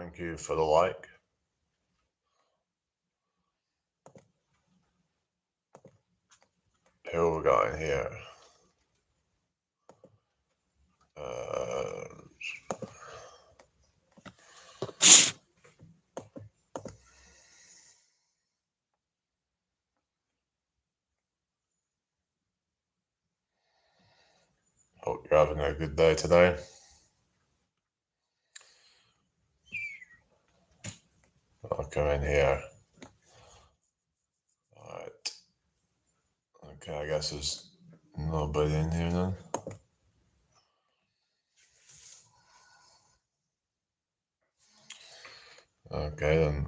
Thank you for the like. Who we got in here? Hope you're having a good day today. I'll come in here. Alright. Okay, I guess there's nobody in here then. Okay, then.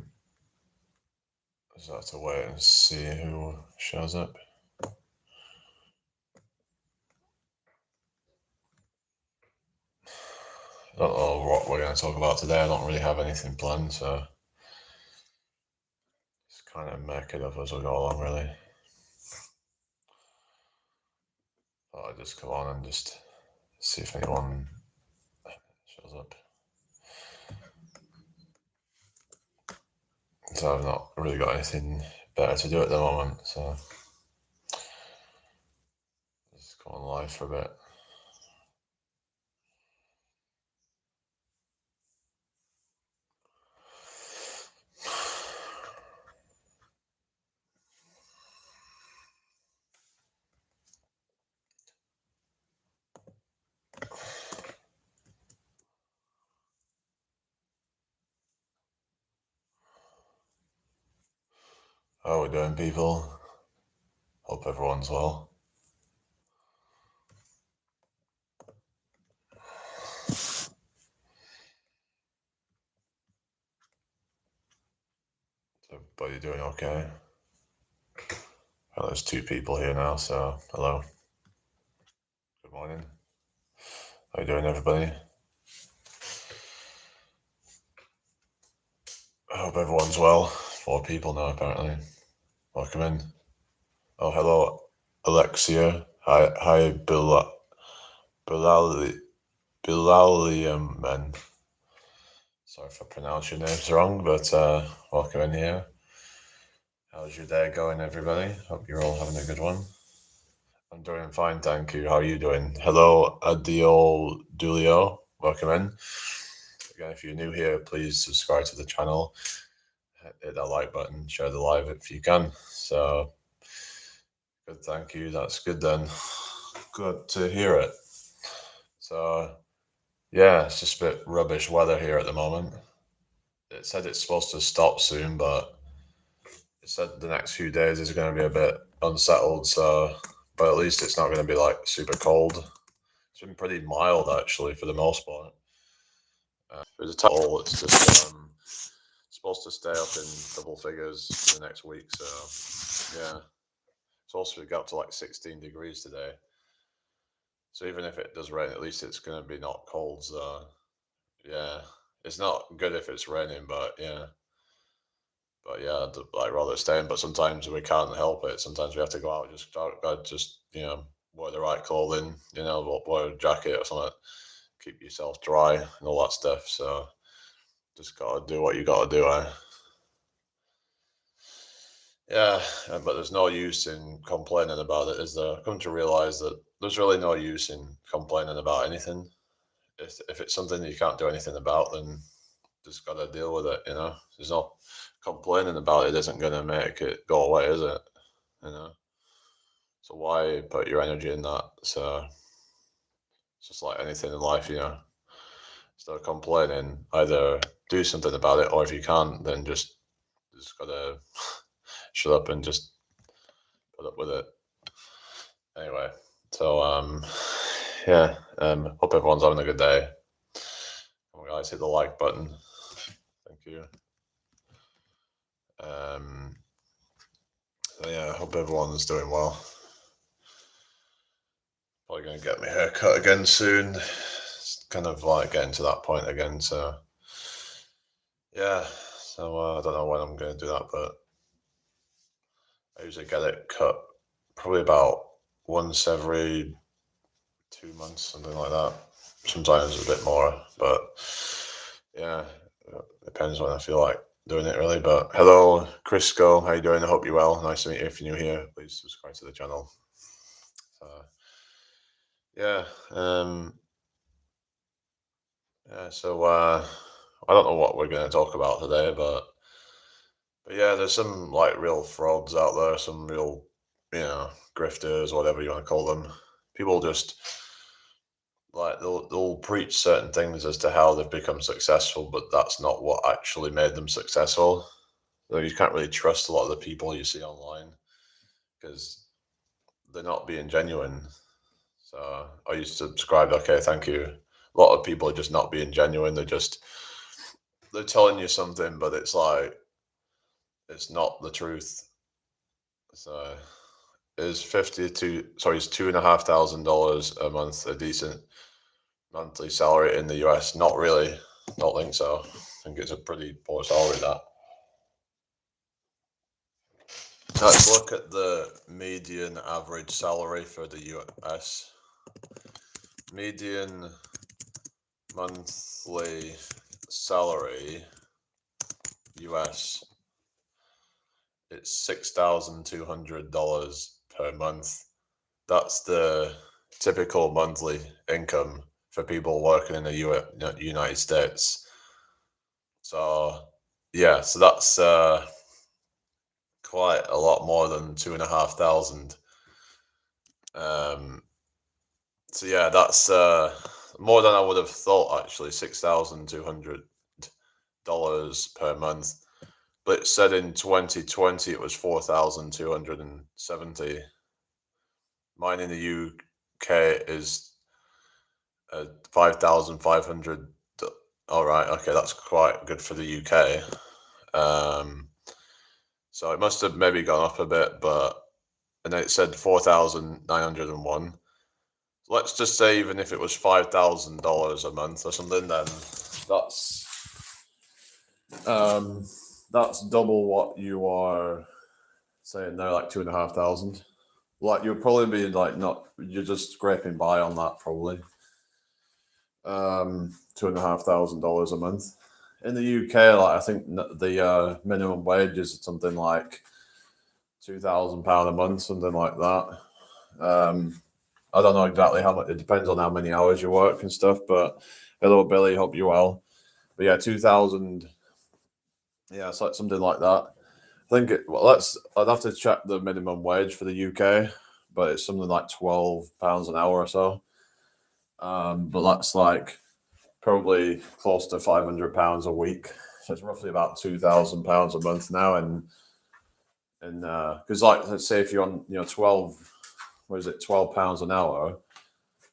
Just have to wait and see who shows up. I don't know what we're going to talk about today. I don't really have anything planned, so just kind of make it up as we go along, really. I'll just come on and just see if anyone shows up. So I've not really got anything better to do at the moment, so just go on live for a bit. How are we doing, people? Hope everyone's well. Is everybody doing okay? Well, there's 2 people here now, so hello. Good morning. How you doing, everybody? I hope everyone's well. 4 people now, apparently. Welcome in. Oh, hello, Alexia. Hi, Bilalium, man. Sorry if I pronounce your names wrong, but welcome in here. How's your day going, everybody? Hope you're all having a good one. I'm doing fine, thank you. How are you doing? Hello, Adio Dulio. Welcome in. Again, if you're new here, please subscribe to the channel. Hit that like button, share the live if you can. So, good, thank you. That's good then. Good to hear it. So, yeah, it's just a bit rubbish weather here at the moment. It said it's supposed to stop soon, but it said the next few days is going to be a bit unsettled. So, but at least it's not going to be like super cold. It's been pretty mild actually for the most part. For the total, it's just supposed to stay up in double figures for the next week. So, yeah, it's also got up to like 16 degrees today. So even if it does rain, at least it's going to be not cold. So, yeah, it's not good if it's raining, but yeah. But yeah, I'd rather stay in. But sometimes we can't help it. Sometimes we have to go out. Just wear the right clothing. Wear a jacket or something. Keep yourself dry and all that stuff. So just gotta do what you gotta do. Yeah, but there's no use in complaining about it, is there? I've come to realize that there's really no use in complaining about anything. If it's something that you can't do anything about, then just gotta deal with it. There's no complaining about it isn't gonna make it go away, is it? You know. So why put your energy in that? So it's just like anything in life, Instead of complaining, either do something about it, or if you can't, then just gotta shut up and just put up with it. Anyway, so yeah, hope everyone's having a good day. Come on, guys, hit the like button. Thank you. So yeah, I hope everyone's doing well. Probably gonna get my hair cut again soon. It's kind of like getting to that point again. So yeah, so I don't know when I'm gonna do that, but I usually get it cut probably about once every 2 months, something like that. Sometimes a bit more, but yeah, Depends when I feel like doing it, really. But hello, Crisco. How you doing? I hope you're well. Nice to meet you. If you're new here, please subscribe to the channel. Yeah. Yeah. So I don't know what we're going to talk about today, but yeah, there's some like real frauds out there. Some real, grifters, whatever you want to call them. People just like they'll preach certain things as to how they've become successful, but that's not what actually made them successful. So you can't really trust a lot of the people you see online because they're not being genuine. So are you subscribed? Okay, thank you. A lot of people are just not being genuine. They're telling you something, but it's like it's not the truth. So is $2,500 a month a decent monthly salary in the US? Not really. Don't think so. I think it's a pretty poor salary, that. Let's look at the median average salary for the US. Median monthly salary US. It's $6,200 per month. That's the typical monthly income for people working in the United States. So yeah, so that's quite a lot more than 2,500. So yeah, that's more than I would have thought, actually. $6,200 per month. But it said in 2020 it was 4,270. Mine in the UK is 5,500. All right, okay, that's quite good for the UK. So it must have maybe gone up a bit, and then it said 4,901. Let's just say even if it was $5,000 a month or something, then that's double what you are saying there, like 2,500. Like you'll probably be like you're just scraping by on that probably. $2,500 a month. In the UK, like I think the minimum wage is something like £2,000 a month, something like that. I don't know exactly how much. It depends on how many hours you work and stuff. But hello, Billy. Hope you're well. But yeah, 2,000. Yeah, it's like something like that. I think I'd have to check the minimum wage for the UK, but it's something like £12 an hour or so. But that's like probably close to £500 a week. So it's roughly about £2,000 a month now, and because like let's say if you're on 12 pounds an hour,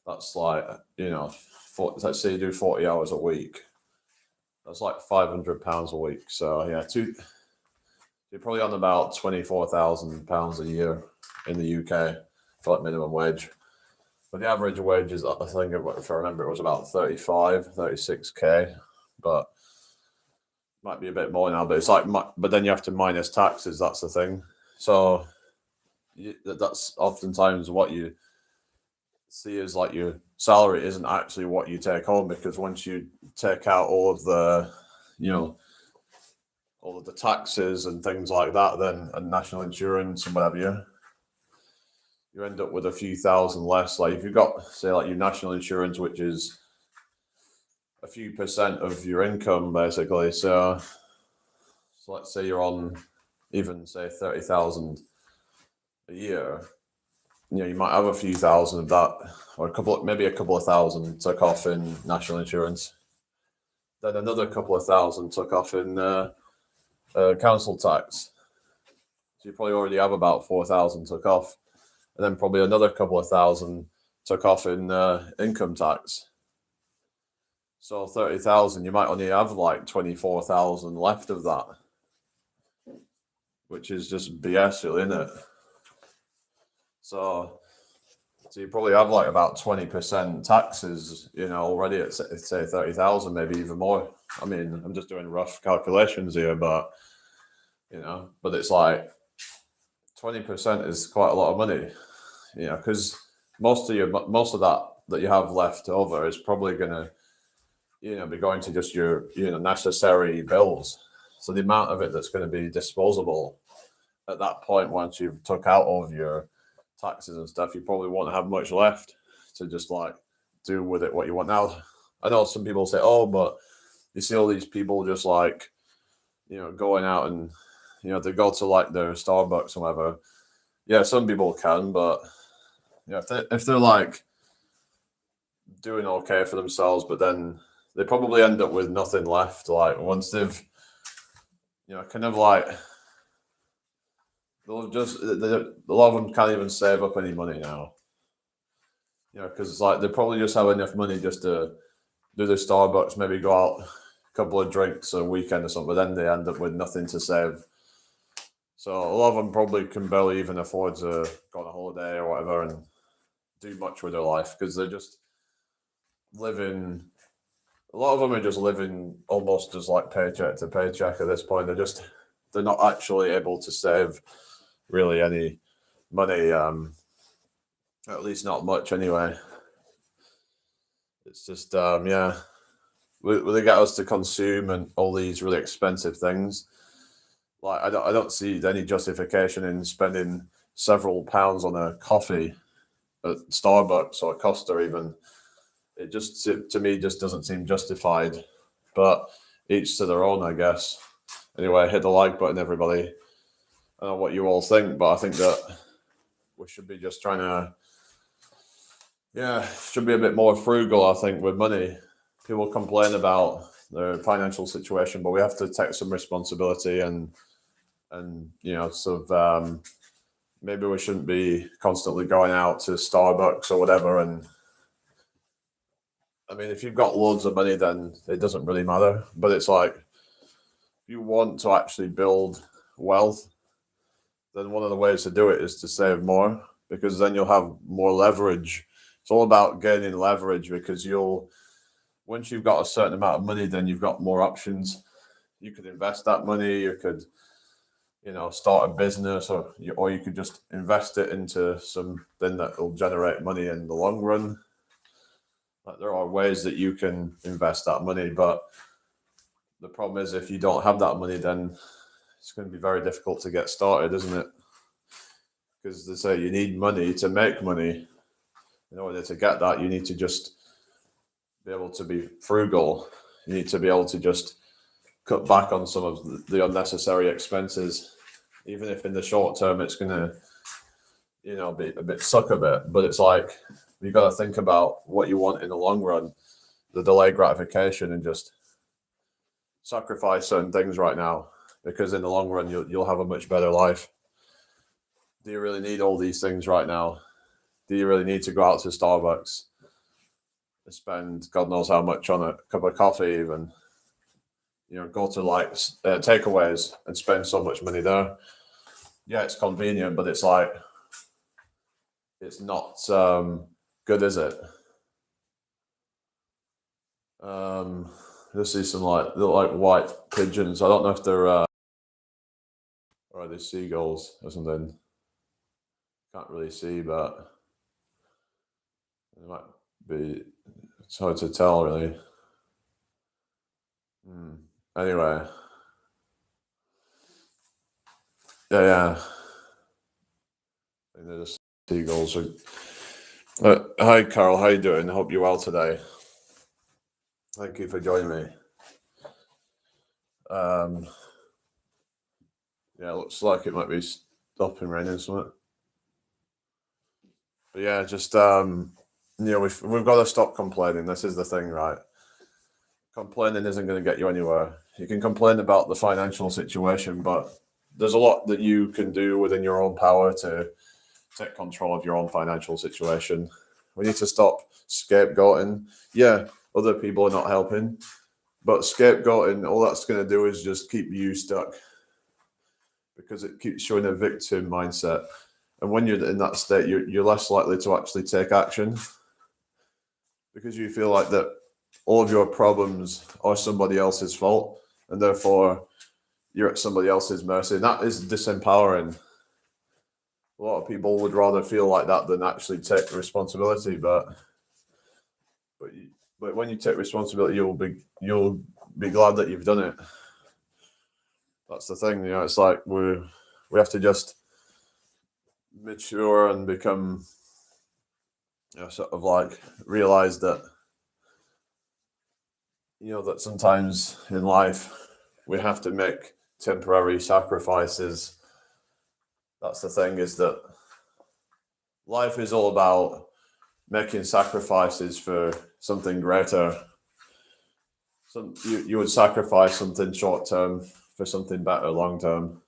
that's like 40, let's say you do 40 hours a week, that's like £500 a week. So yeah, you're probably on about £24,000 a year in the UK for like minimum wage. But the average wage is, I think, if I remember, it was about 36K, but might be a bit more now. But it's like, but then you have to minus taxes. That's the thing. So that's oftentimes what you see as like your salary isn't actually what you take home, because once you take out all of the, all of the taxes and things like that, then and national insurance and whatever, you end up with a few thousand less. Like if you've got, say, like your national insurance, which is a few percent of your income, basically. So let's say you're on even say 30,000 a year. You might have a few thousand of that, or maybe a couple of thousand took off in national insurance. Then another couple of thousand took off in council tax. So you probably already have about 4,000 took off. And then probably another couple of thousand took off in income tax. So 30,000, you might only have like 24,000 left of that, which is just BS, really, isn't it? So you probably have like about 20% taxes, already at say 30,000, maybe even more. I mean, I'm just doing rough calculations here, but but it's like 20% is quite a lot of money, because most of that you have left over is probably going to be going to just your necessary bills. So the amount of it that's going to be disposable at that point, once you've took out all of your taxes and stuff, you probably won't have much left to just like do with it what you want. Now, I know some people say, "Oh, but you see all these people just like going out and they go to like their Starbucks or whatever." Yeah, some people can, but if they're like doing okay for themselves, but then they probably end up with nothing left. Like once they've kind of like they'll just a lot of them can't even save up any money now. Because it's like they probably just have enough money just to do their Starbucks, maybe go out a couple of drinks a weekend or something, but then they end up with nothing to save. So a lot of them probably can barely even afford to go on a holiday or whatever and do much with their life because they're just living. A lot of them are just living almost just like paycheck to paycheck at this point. They're not actually able to save really any money. At least not much anyway. It's just yeah. They get us to consume and all these really expensive things. Like I don't see any justification in spending several pounds on a coffee at Starbucks or Costa even. It just to me just doesn't seem justified. But each to their own, I guess. Anyway, hit the like button, everybody. I don't know what you all think, but I think that we should be just trying to, should be a bit more frugal, I think, with money. People complain about their financial situation, but we have to take some responsibility and sort of maybe we shouldn't be constantly going out to Starbucks or whatever. And I mean, if you've got loads of money, then it doesn't really matter. But it's like, if you want to actually build wealth, then one of the ways to do it is to save more because then you'll have more leverage. It's all about gaining leverage because once you've got a certain amount of money, then you've got more options. You could invest that money. You could, start a business, or you could just invest it into something that will generate money in the long run. Like there are ways that you can invest that money, but the problem is if you don't have that money, then it's going to be very difficult to get started, isn't it? Because they say you need money to make money. In order to get that, you need to just be able to be frugal. You need to be able to just cut back on some of the unnecessary expenses, even if in the short term it's going to, be a bit suck a bit. But it's like you got to think about what you want in the long run, the delayed gratification, and just sacrifice certain things right now because in the long run you'll have a much better life. Do you really need all these things right now? Do you really need to go out to Starbucks and spend God knows how much on a cup of coffee even? Go to like takeaways and spend so much money there. Yeah, it's convenient, but it's like it's not good, is it? Just see some like look like white pigeons. I don't know if they're or are they seagulls or something. Can't really see, but it might be. It's hard to tell, really. Anyway, yeah. I think they're just seagulls. Hi, Carl. How you doing? Hope you're well today. Thank you for joining me. Yeah, looks like it might be stopping raining something. But yeah, just we've got to stop complaining. This is the thing, right? Complaining isn't going to get you anywhere. You can complain about the financial situation, but there's a lot that you can do within your own power to take control of your own financial situation. We need to stop scapegoating. Yeah, other people are not helping, but scapegoating, all that's going to do is just keep you stuck because it keeps showing a victim mindset. And when you're in that state, you're less likely to actually take action because you feel like that all of your problems are somebody else's fault, and therefore you're at somebody else's mercy. And that is disempowering. A lot of people would rather feel like that than actually take responsibility. But But when you take responsibility, you'll be glad that you've done it. That's the thing, it's like we have to just mature and become, sort of like realize that, that sometimes in life we have to make temporary sacrifices. That's the thing, is that life is all about making sacrifices for something greater. You would sacrifice something short term for something better long term.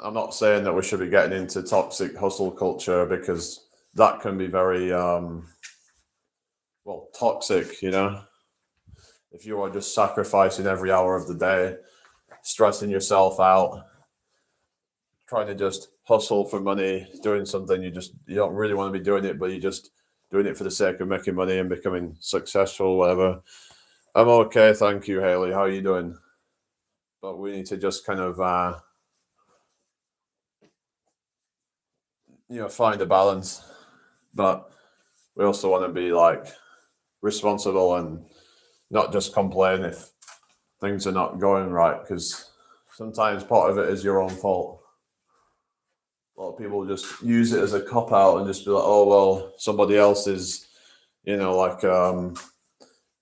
I'm not saying that we should be getting into toxic hustle culture, because that can be very toxic, if you are just sacrificing every hour of the day, stressing yourself out, trying to just hustle for money, doing something you don't really want to be doing it, but you're just doing it for the sake of making money and becoming successful, whatever. I'm okay, thank you, Haley. How are you doing? But we need to just kind of find a balance. But we also want to be like responsible and not just complain if things are not going right, because sometimes part of it is your own fault. A lot of people just use it as a cop out and just be like, oh well, somebody else is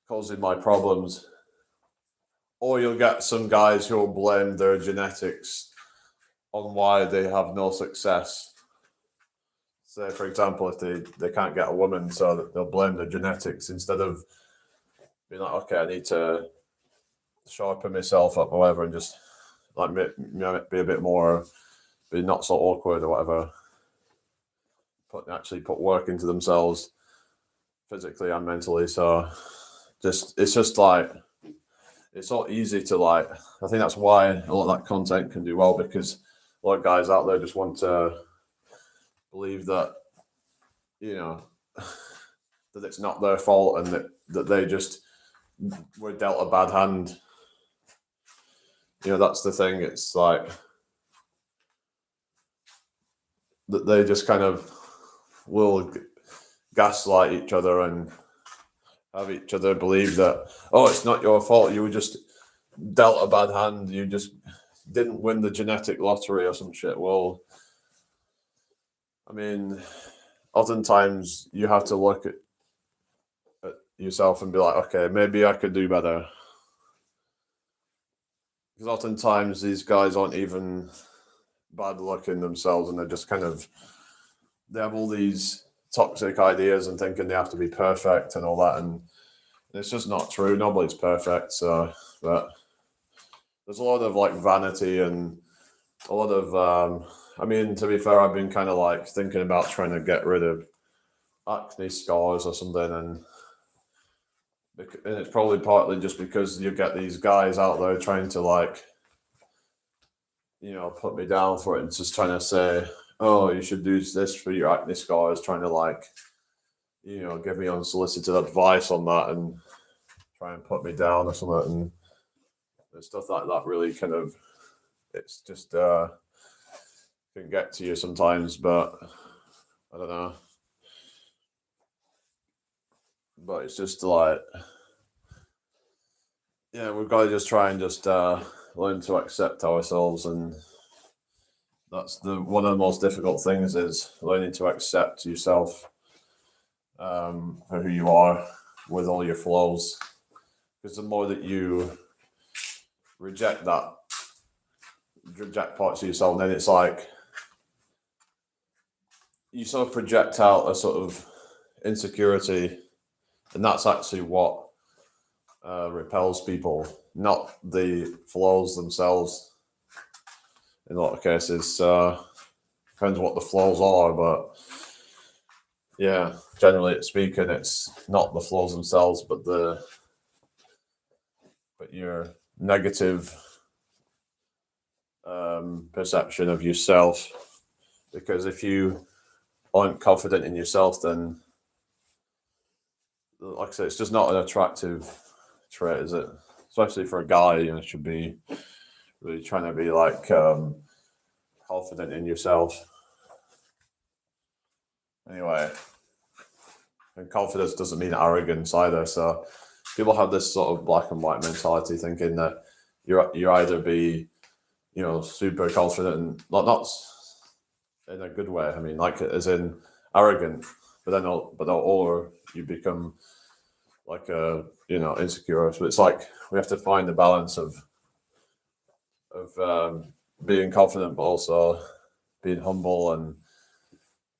causing my problems. Or you'll get some guys who will blame their genetics on why they have no success. Say, for example, if they can't get a woman, so they'll blame their genetics instead of being like, okay, I need to sharpen myself up or whatever, and just like be a bit more, be not so awkward or whatever. Actually put work into themselves physically and mentally. So it's just like, it's not easy to like, I think that's why a lot of that content can do well, because a lot of guys out there just want to believe that, that it's not their fault, and that they just were dealt a bad hand. That's the thing. It's like that they just kind of will gaslight each other and have each other believe that, oh, it's not your fault, you were just dealt a bad hand, you just didn't win the genetic lottery or some shit. Well, I mean, oftentimes you have to look at yourself and be like, okay, maybe I could do better. Because oftentimes these guys aren't even bad looking themselves, and they're just kind of, they have all these toxic ideas and thinking they have to be perfect and all that, and it's just not true. Nobody's perfect. So, but there's a lot of like vanity and a lot of I mean, to be fair, I've been kind of like thinking about trying to get rid of acne scars or something, and it's probably partly just because you get these guys out there trying to like, put me down for it, and just trying to say, oh, you should do this for your acne scars, trying to like, give me unsolicited advice on that and try and put me down or something. And stuff like that really kind of, it's just can get to you sometimes, but I don't know. But it's just like, we've got to just try and just learn to accept ourselves, and that's one of the most difficult things, is learning to accept yourself for who you are with all your flaws. Because the more that you reject parts of yourself, then it's like you sort of project out a sort of insecurity, and that's actually what repels people, not the flaws themselves. In a lot of cases, depends what the flaws are, but generally speaking, it's not the flaws themselves, but your negative perception of yourself. Because if you aren't confident in yourself, then, like I say, it's just not an attractive trait, is it? Especially for a guy, you should be really trying to be like confident in yourself. Anyway, and confidence doesn't mean arrogance either. So people have this sort of black and white mentality, thinking that you're either be, super confident and not in a good way. I mean, like as in arrogant, or you become like insecure. So it's like we have to find the balance of being confident, but also being humble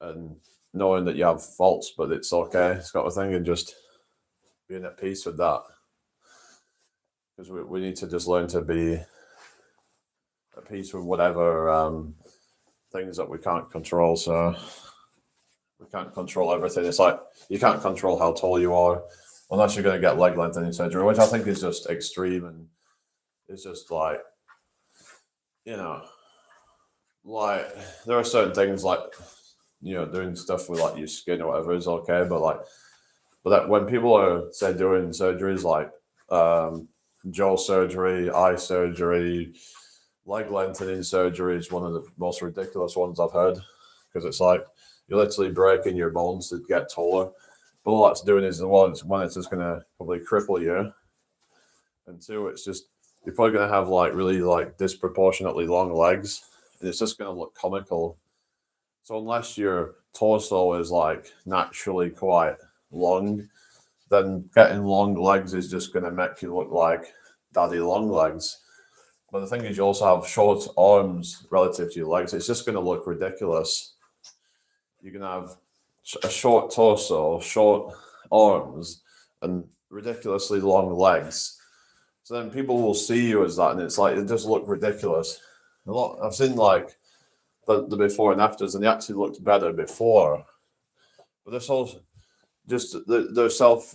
and knowing that you have faults, but it's okay. It's got a thing, and just being at peace with that, because we need to just learn to be at peace with whatever things that we can't control. So we can't control everything. It's like you can't control how tall you are unless you're going to get leg lengthening surgery, which I think is just extreme, and it's just like, like there are certain things like, doing stuff with like your skin or whatever is okay, but that when people are say doing surgeries like jaw surgery, eye surgery, leg lengthening surgery is one of the most ridiculous ones I've heard, because it's like you're literally breaking your bones to get taller. But all that's doing is one, it's just going to probably cripple you, and two, it's just you're probably going to have like really like disproportionately long legs, and it's just going to look comical. So unless your torso is like naturally quite long, then getting long legs is just going to make you look like daddy long legs. But the thing is, you also have short arms relative to your legs. It's just going to look ridiculous. You can have a short torso, short arms, and ridiculously long legs. So then people will see you as that, and it's like it just look ridiculous. I've seen like the before and afters, and they actually looked better before. But this whole just their self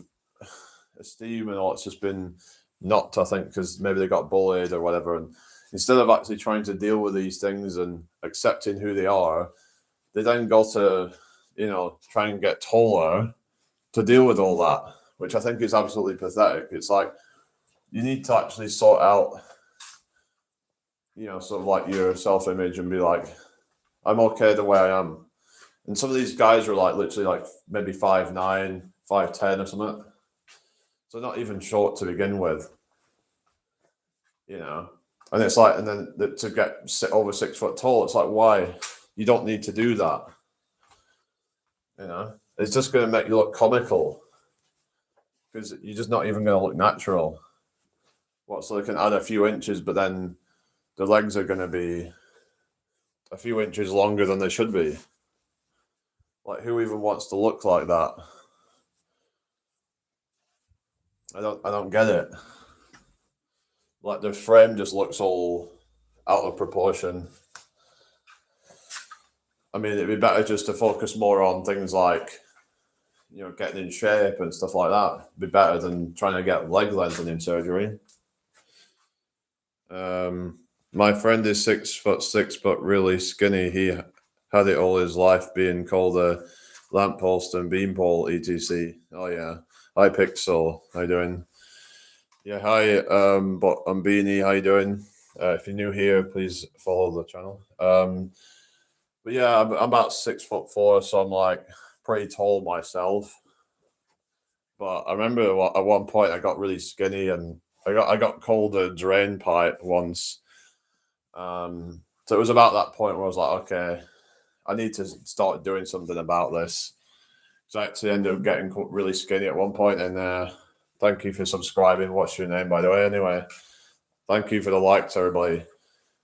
esteem and all, it's just been knocked, I think, because maybe they got bullied or whatever. And instead of actually trying to deal with these things and accepting who they are, they then go to, try and get taller to deal with all that, which I think is absolutely pathetic. It's like you need to actually sort out, sort of like your self image and be like, I'm okay the way I am. And some of these guys are like literally like maybe 5'9", 5'10" or something. So not even short to begin with, And it's like, and then to get over 6 foot tall, it's like, why? You don't need to do that. It's just going to make you look comical, because you're just not even going to look natural. So they can add a few inches, but then the legs are going to be a few inches longer than they should be. Like, who even wants to look like that? I don't get it. Like, the frame just looks all out of proportion. I mean, it'd be better just to focus more on things like, getting in shape and stuff like that. It'd be better than trying to get leg lengthening surgery. My friend is 6'6", but really skinny. He had it all his life, being called a lamppost and beanpole, etc. Oh yeah. Hi Pixel, how you doing? Yeah, hi. But I'm Beanie, how you doing? If you're new here, please follow the channel. But yeah, I'm about 6'4", so I'm like pretty tall myself. But I remember at one point I got really skinny, and I got called a drain pipe once. So it was about that point where I was like, okay, I need to start doing something about this. So I actually ended up getting really skinny at one point, and thank you for subscribing. What's your name, by the way? Anyway, thank you for the likes, everybody.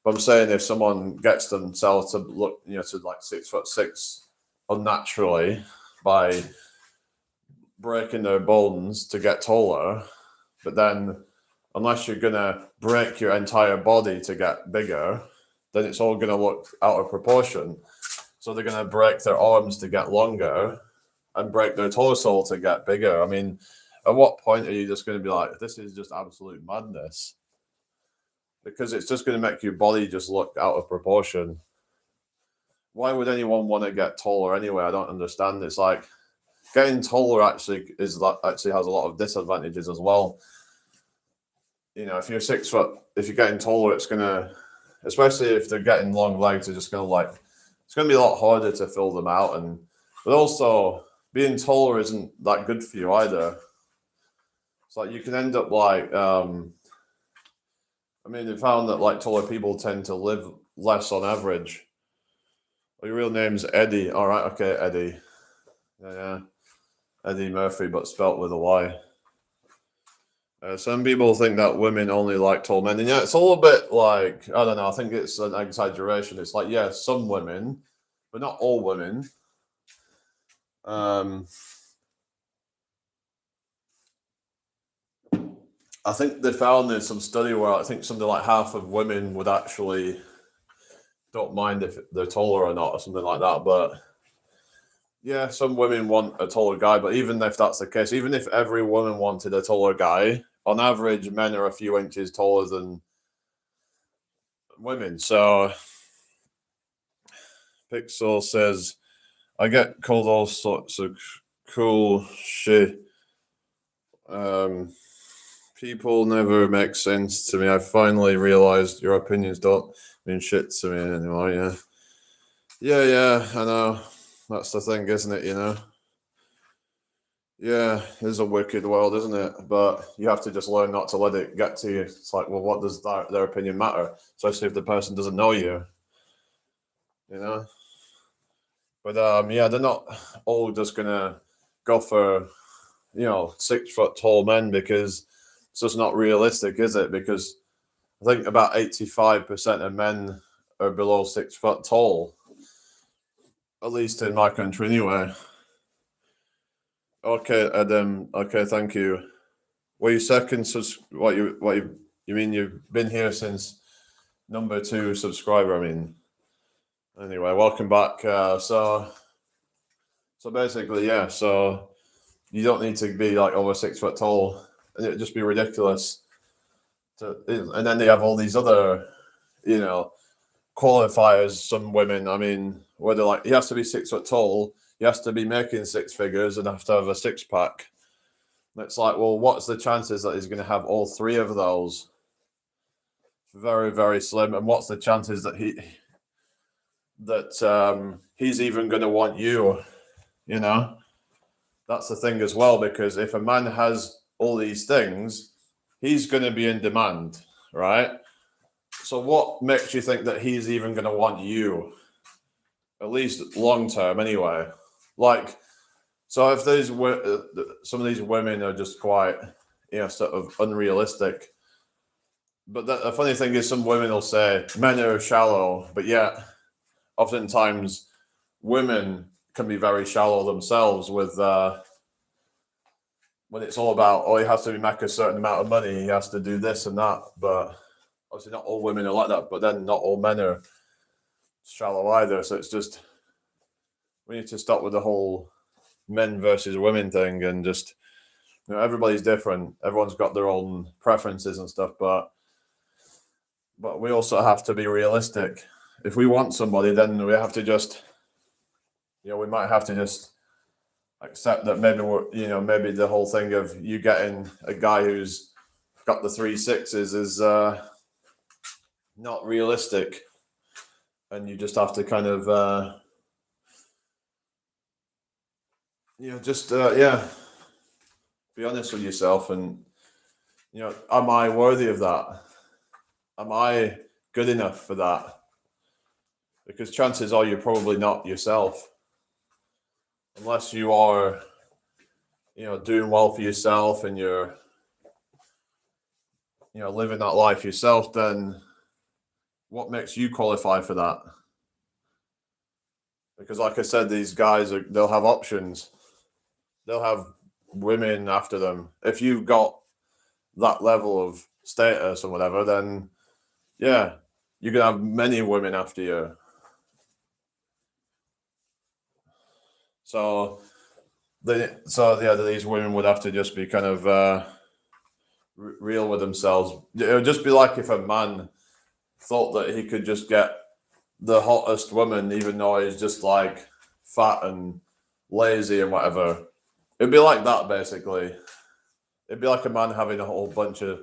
But I'm saying, if someone gets themselves to look, to like 6'6" unnaturally by breaking their bones to get taller, but then unless you're gonna break your entire body to get bigger, then it's all gonna look out of proportion. So they're gonna break their arms to get longer and break their torso to get bigger. I mean, at what point are you just gonna be like, this is just absolute madness? Because it's just gonna make your body just look out of proportion. Why would anyone want to get taller anyway? I don't understand. It's like getting taller actually has a lot of disadvantages as well. If you're 6 foot, if you're getting taller, it's gonna, especially if they're getting long legs, they're just gonna it's gonna be a lot harder to fill them out, and But also, being taller isn't that good for you either. It's like you can end up like, I mean, they found that like taller people tend to live less on average. Well, your real name's Eddie. All right, okay, Eddie. Yeah, Eddie Murphy, but spelt with a Y. Some people think that women only like tall men, and yeah, it's a little bit like, I don't know. I think it's an exaggeration. It's like, yeah, some women, but not all women. I think they found in some study where I think something like half of women would actually don't mind if they're taller or not, or something like that. But yeah, some women want a taller guy. But even if that's the case, even if every woman wanted a taller guy, on average, men are a few inches taller than women. So Pixel says, I get called all sorts of cool shit. People never make sense to me. I finally realized your opinions don't mean shit to me anymore. Yeah. Yeah, I know. That's the thing, isn't it? Yeah, it's a wicked world, isn't it? But you have to just learn not to let it get to you. It's like, well, what does their opinion matter? Especially if the person doesn't know you, you know? But yeah, they're not all just gonna go for 6 foot tall men because it's just not realistic, is it? Because I think about 85% of men are below 6 foot tall, at least in my country, anyway. Okay, Adam. Okay, thank you. Well, you second you mean you've been here since number 2 subscriber? I mean, anyway, welcome back. So basically, yeah. So you don't need to be like over 6 foot tall, and it'd just be ridiculous. And then they have all these other, qualifiers. Some women, I mean, where they're like, he has to be 6 foot tall, he has to be making six figures, and have to have a six pack. It's like, well, what's the chances that he's going to have all three of those? Very, very slim. And what's the chances that he's even going to want you? That's the thing as well, because if a man has all these things, he's going to be in demand, right? So what makes you think that he's even going to want you? At least long term, anyway. Like, so if some of these women are just quite, sort of unrealistic. But the funny thing is, some women will say men are shallow, but yet oftentimes women can be very shallow themselves with when it's all about, oh, he has to make a certain amount of money, he has to do this and that. But obviously, not all women are like that. But then not all men are shallow either. So it's just, we need to stop with the whole men versus women thing, and just, everybody's different. Everyone's got their own preferences and stuff, but we also have to be realistic. If we want somebody, then we have to just, we might have to just accept that maybe maybe the whole thing of you getting a guy who's got the 3 6s is not realistic, and you just have to kind of be honest with yourself, and am I worthy of that? Am I good enough for that? Because chances are you're probably not yourself, unless you are doing well for yourself and you're living that life yourself. Then what makes you qualify for that? Because like I said, these guys they'll have options. They'll have women after them. If you've got that level of status or whatever, then yeah, you can have many women after you. So these women would have to just be kind of real with themselves. It would just be like if a man thought that he could just get the hottest woman, even though he's just like fat and lazy and whatever. It'd be like that, basically. It'd be like a man having a whole bunch of,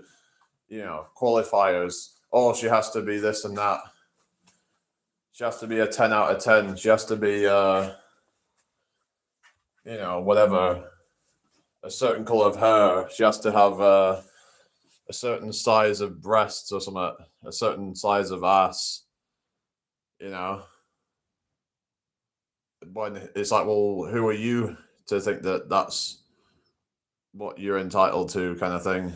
qualifiers. Oh, she has to be this and that. She has to be a 10 out of 10. She has to be, you know, whatever, a certain color of hair. She has to have a certain size of breasts or something, a certain size of ass, you know. When it's like, well, who are you to think that that's what you're entitled to, kind of thing?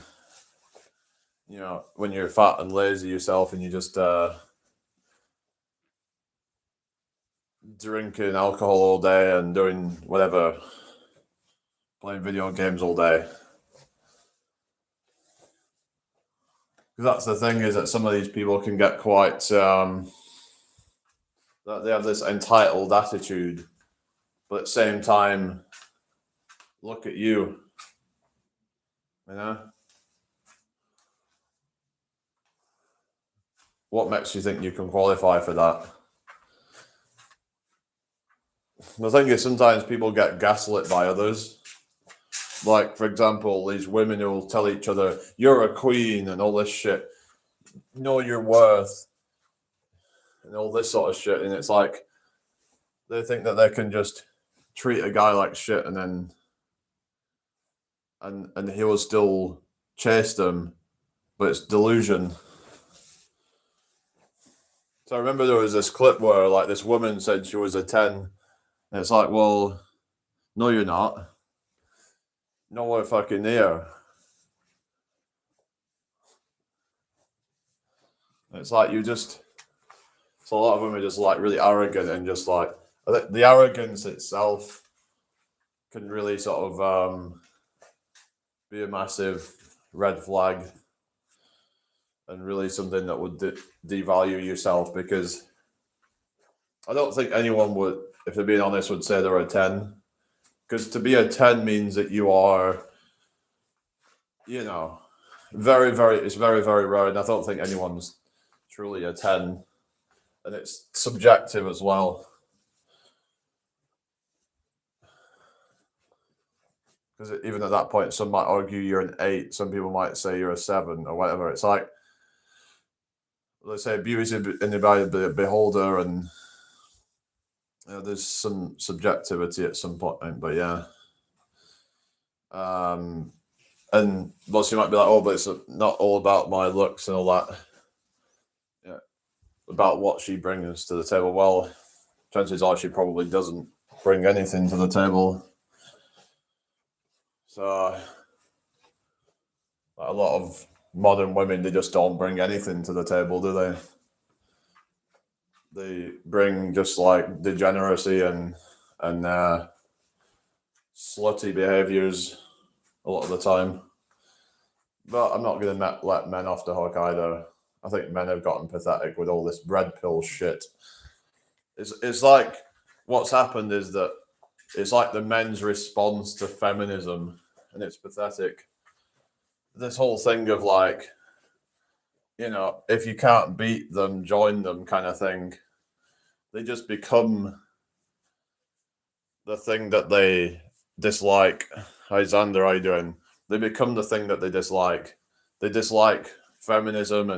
You know, when you're fat and lazy yourself and you just drinking alcohol all day and doing whatever, playing video games all day. Because that's the thing, is that some of these people can get quite that they have this entitled attitude, but at the same time, look at you, you know. What makes you think you can qualify for that? The thing is, sometimes people get gaslit by others. Like, for example, these women who will tell each other, "You're a queen," and all this shit. Know your worth, and all this sort of shit. And it's like they think that they can just treat a guy like shit, and then and he will still chase them, but it's delusion. So I remember there was this clip where like this woman said she was a 10, and it's like, well, no, you're not. Nowhere fucking near. It's like you just. So a lot of women are just like really arrogant and just like the arrogance itself can really sort of be a massive red flag and really something that would devalue yourself, because I don't think anyone would, if they're being honest, would say they're a 10. Because to be a 10 means that you are, you know, it's very, very rare. And I don't think anyone's truly a 10. And it's subjective as well. Because even at that point, some might argue you're an 8. Some people might say you're a 7 or whatever. It's like, let's say, beauty is in the eye of the beholder, and you know, there's some subjectivity at some point. But yeah. And most of you might be like, oh, but it's not all about my looks and all that. Yeah, about what she brings to the table. Well, chances are she probably doesn't bring anything to the table. So a lot of modern women, they just don't bring anything to the table, do they? They bring just like degeneracy and slutty behaviors a lot of the time. But I'm not going to let men off the hook either. I think men have gotten pathetic with all this red pill shit. It's like what's happened is that it's like the men's response to feminism, and it's pathetic. This whole thing of like, you know, if you can't beat them, join them kind of thing. They just become the thing that they dislike. Hi Xander, how you doing? They become the thing that they dislike. They dislike feminism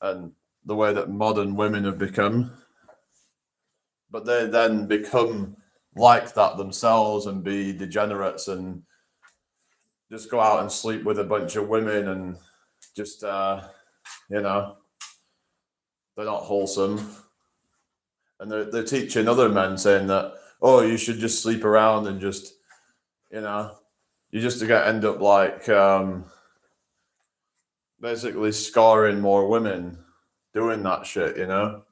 and the way that modern women have become. But they then become like that themselves and be degenerates and just go out and sleep with a bunch of women and just, you know, they're not wholesome. And they're teaching other men, saying that, oh, you should just sleep around and just, you know, you just end up like basically scarring more women doing that shit, you know?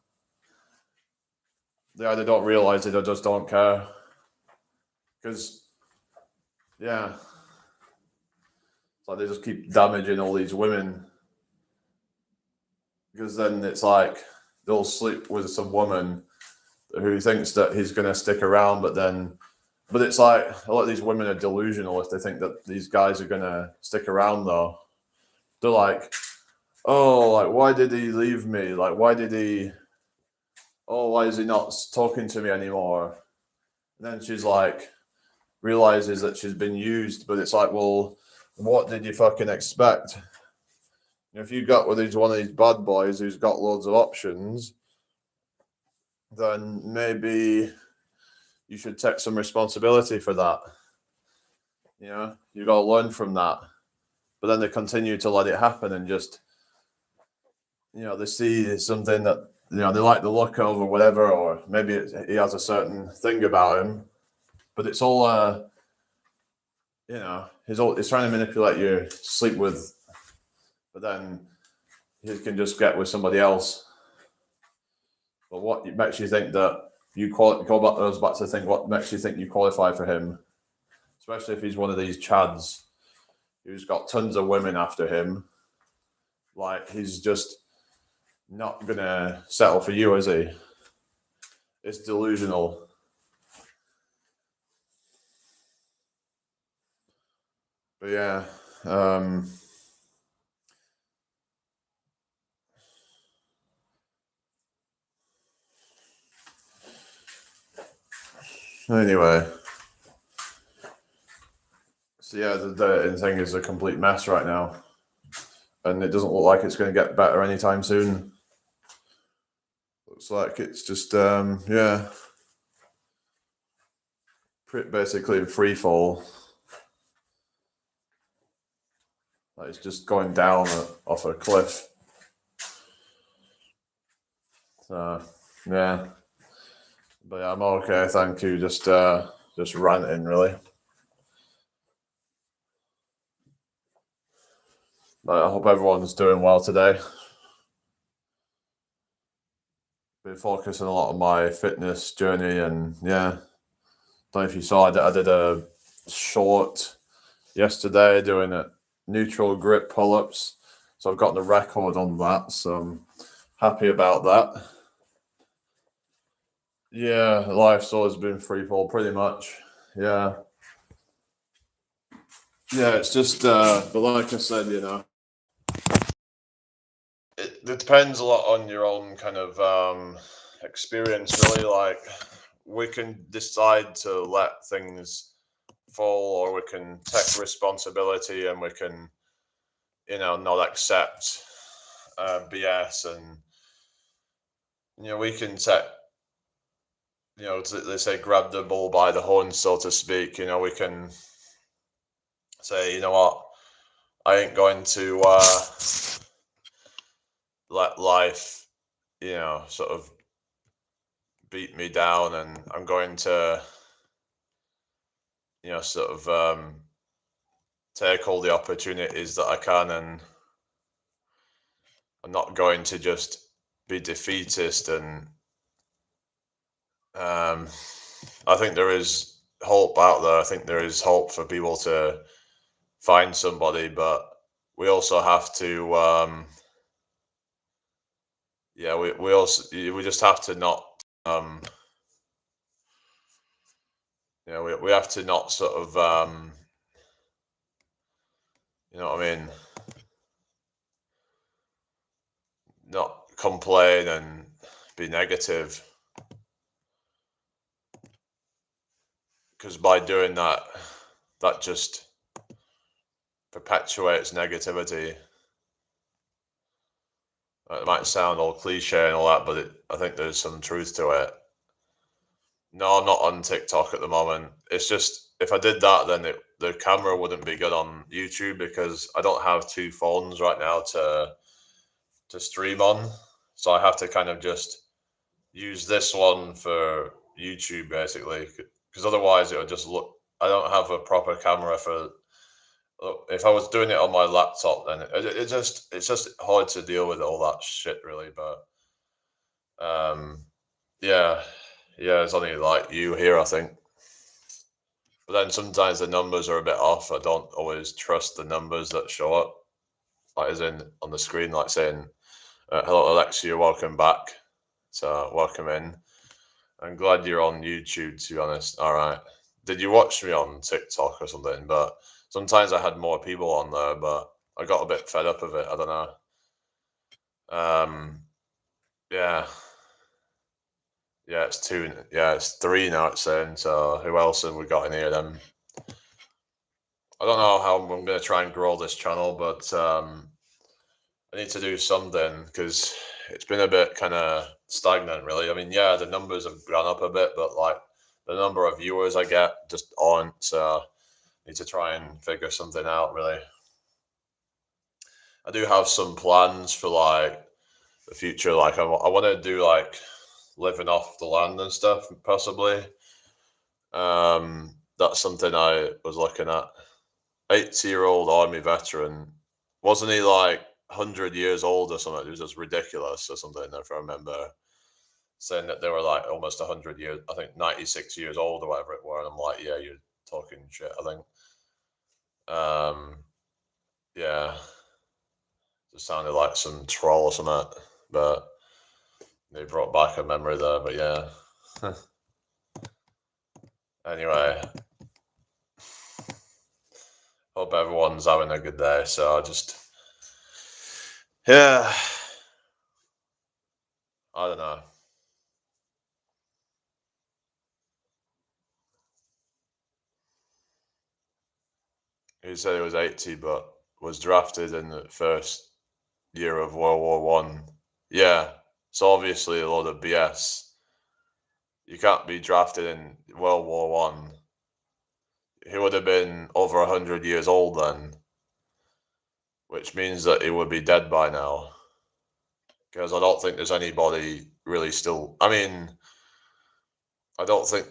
They either don't realize it or just don't care. Because, yeah, it's like they just keep damaging all these women. Because then it's like they'll sleep with some woman who thinks that he's going to stick around, but it's like a lot of these women are delusional if they think that these guys are going to stick around, though. They're like, oh, like, why did he leave me? Like, why is he not talking to me anymore? And then she's like, realizes that she's been used, but it's like, well, what did you fucking expect? If you got one of these bad boys who's got loads of options, then maybe you should take some responsibility for that. You know, you got to learn from that. But then they continue to let it happen and just, you know, they see something that, you know, they like the look of or whatever, or maybe he has a certain thing about him, but it's all, you know, he's trying to manipulate you, sleep with, but then he can just get with somebody else. But what makes you think that goes back to think what makes you think you qualify for him, especially if he's one of these chads who's got tons of women after him. Like, he's just not gonna settle for you, is he? It's delusional. But yeah, anyway. So yeah, the dating thing is a complete mess right now. And it doesn't look like it's going to get better anytime soon. Looks like it's just, yeah, basically in free fall. Like, it's just going down off a cliff. So, yeah. But yeah, I'm okay, thank you. Just ranting, really. But I hope everyone's doing well today. Been focusing a lot on my fitness journey, and yeah, don't know if you saw, I did a short yesterday doing a neutral grip pull-ups, so I've got the record on that, so I'm happy about that. Yeah, life's always been free fall pretty much. Yeah, it's just but like I said, you know, it depends a lot on your own kind of experience, really. Like, we can decide to let things fall, or we can take responsibility, and we can, you know, not accept BS, and, you know, we can take, you know, they say grab the bull by the horns, so to speak. You know, we can say, you know what, I ain't going to let life, you know, sort of beat me down, and I'm going to, you know, sort of take all the opportunities that I can, and I'm not going to just be defeatist. And I think there is hope out there. I think there is hope for people to find somebody, but we also have to, yeah, we just have to not, you know, we have to not sort of, you know what I mean, not complain and be negative, because by doing that, that just perpetuates negativity. It might sound all cliche and all that, but I think there's some truth to it. No, I'm not on TikTok at the moment. It's just, if I did that, then the camera wouldn't be good on YouTube, because I don't have two phones right now to stream on. So I have to kind of just use this one for YouTube, basically, because otherwise it would just look. I don't have a proper camera for. If I was doing it on my laptop, then it's just hard to deal with all that shit, really. But yeah, it's only like you here, I think. But then sometimes the numbers are a bit off. I don't always trust the numbers that show up, like as in on the screen, like saying, "Hello, Alexia, welcome back." So welcome in. I'm glad you're on YouTube, to be honest. All right. Did you watch me on TikTok or something? But sometimes I had more people on there, but I got a bit fed up of it. I don't know. Yeah. Yeah, it's two. Yeah, it's three now, it's saying. So who else have we got in here then? I don't know how I'm going to try and grow this channel, but I need to do something, because it's been a bit kind of stagnant, really. I mean, yeah, the numbers have gone up a bit, but like the number of viewers I get just aren't. So I need to try and figure something out. Really, I do have some plans for like the future. Like I want to do like living off the land and stuff, possibly. That's something I was looking at. 80-year-old army veteran, wasn't he like 100 years old or something? It was just ridiculous or something. If I remember saying that they were like almost 100 years, I think 96 years old or whatever it were. And I'm like, yeah, you're talking shit, I think. Yeah, just sounded like some troll or something, but they brought back a memory there. But yeah. Anyway, hope everyone's having a good day. So yeah, I don't know. He said he was 80, but was drafted in the first year of World War One. Yeah, so obviously a lot of BS. You can't be drafted in World War One. He would have been over 100 years old then, which means that he would be dead by now. Because I don't think there's anybody really still. I mean, I don't think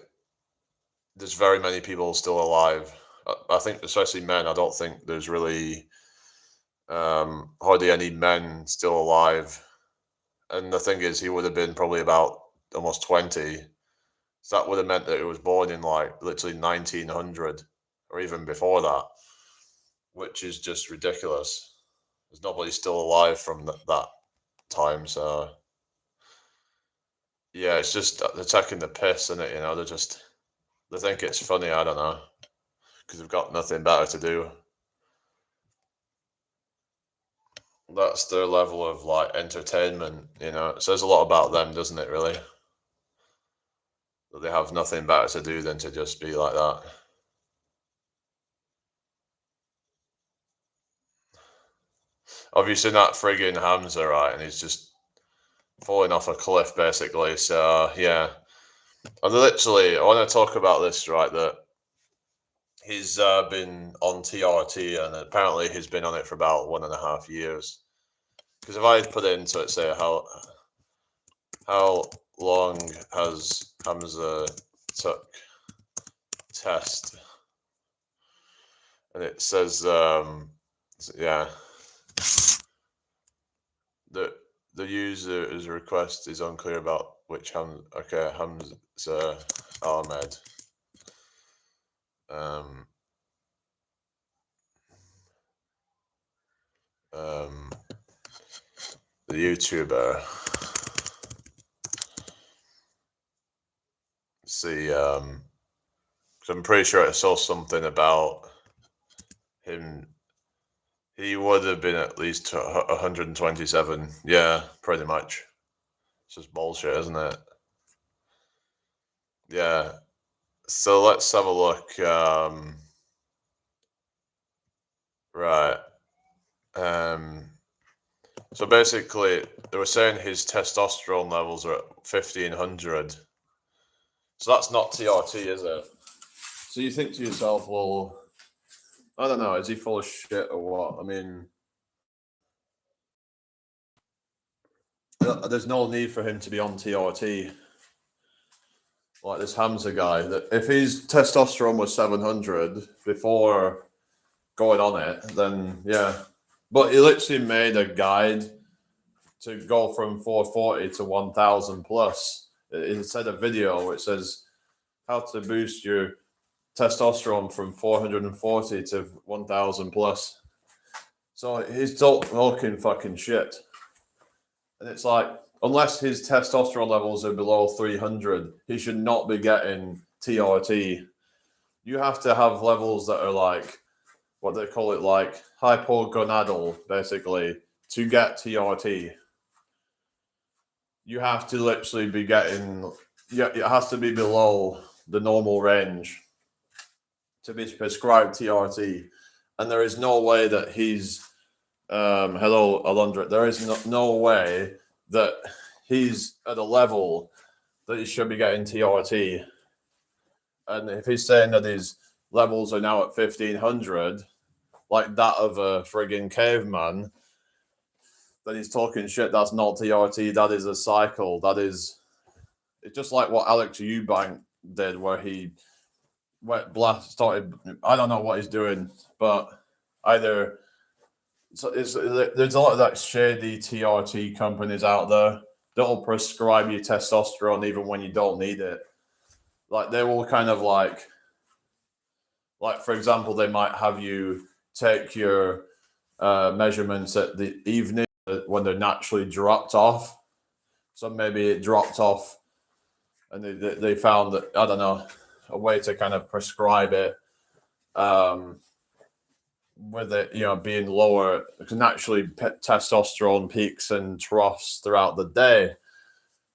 there's very many people still alive. I think, especially men, I don't think there's really hardly any men still alive. And the thing is, he would have been probably about almost 20. So that would have meant that he was born in like literally 1900 or even before that, which is just ridiculous. There's nobody still alive from that time. So yeah, it's just they're taking the piss in it. They think it's funny. I don't know, because they've got nothing better to do. That's their level of like entertainment. It says a lot about them, doesn't it? Really, that they have nothing better to do than to just be like that. Have you seen that friggin' Hamza, right? And he's just falling off a cliff, basically. So yeah, and literally, I want to talk about this, right? That he's been on TRT, and apparently he's been on it for about 1.5 years. Because if I put it into it, say how long has Hamza took test, and it says yeah, the user's request is unclear about which Hamza. Okay, Hamza Ahmed. The YouTuber. See, I'm pretty sure I saw something about him. He would have been at least 127. Yeah, pretty much. It's just bullshit, isn't it? Yeah. So let's have a look. Right. So basically, they were saying his testosterone levels are at 1500. So that's not TRT, is it? So you think to yourself, well, I don't know, is he full of shit or what? I mean, there's no need for him to be on TRT. Like this Hamza guy, that if his testosterone was 700 before going on it, then yeah. But he literally made a guide to go from 440 to 1000 plus. It said a video which says how to boost your testosterone from 440 to 1000 plus. So he's talking fucking shit. And it's like, unless his testosterone levels are below 300, he should not be getting TRT. You have to have levels that are like, what they call it, like hypogonadal, basically, to get TRT. You have to literally be getting, yeah, it has to be below the normal range to be prescribed TRT. And there is no way that he's, hello, Alondra, there is no way that he's at a level that he should be getting TRT. And if he's saying that his levels are now at 1500, like that of a frigging caveman, then he's talking shit. That's not TRT. That is a cycle. That is. It's just like what Alex Eubank did, where he started. I don't know what he's doing, but either there's a lot of that shady TRT companies out there that'll prescribe you testosterone even when you don't need it. Like they will kind of like for example, they might have you take your measurements at the evening when they're naturally dropped off. So maybe it dropped off, and they found that, I don't know, a way to kind of prescribe it with it, being lower, because naturally testosterone peaks and troughs throughout the day.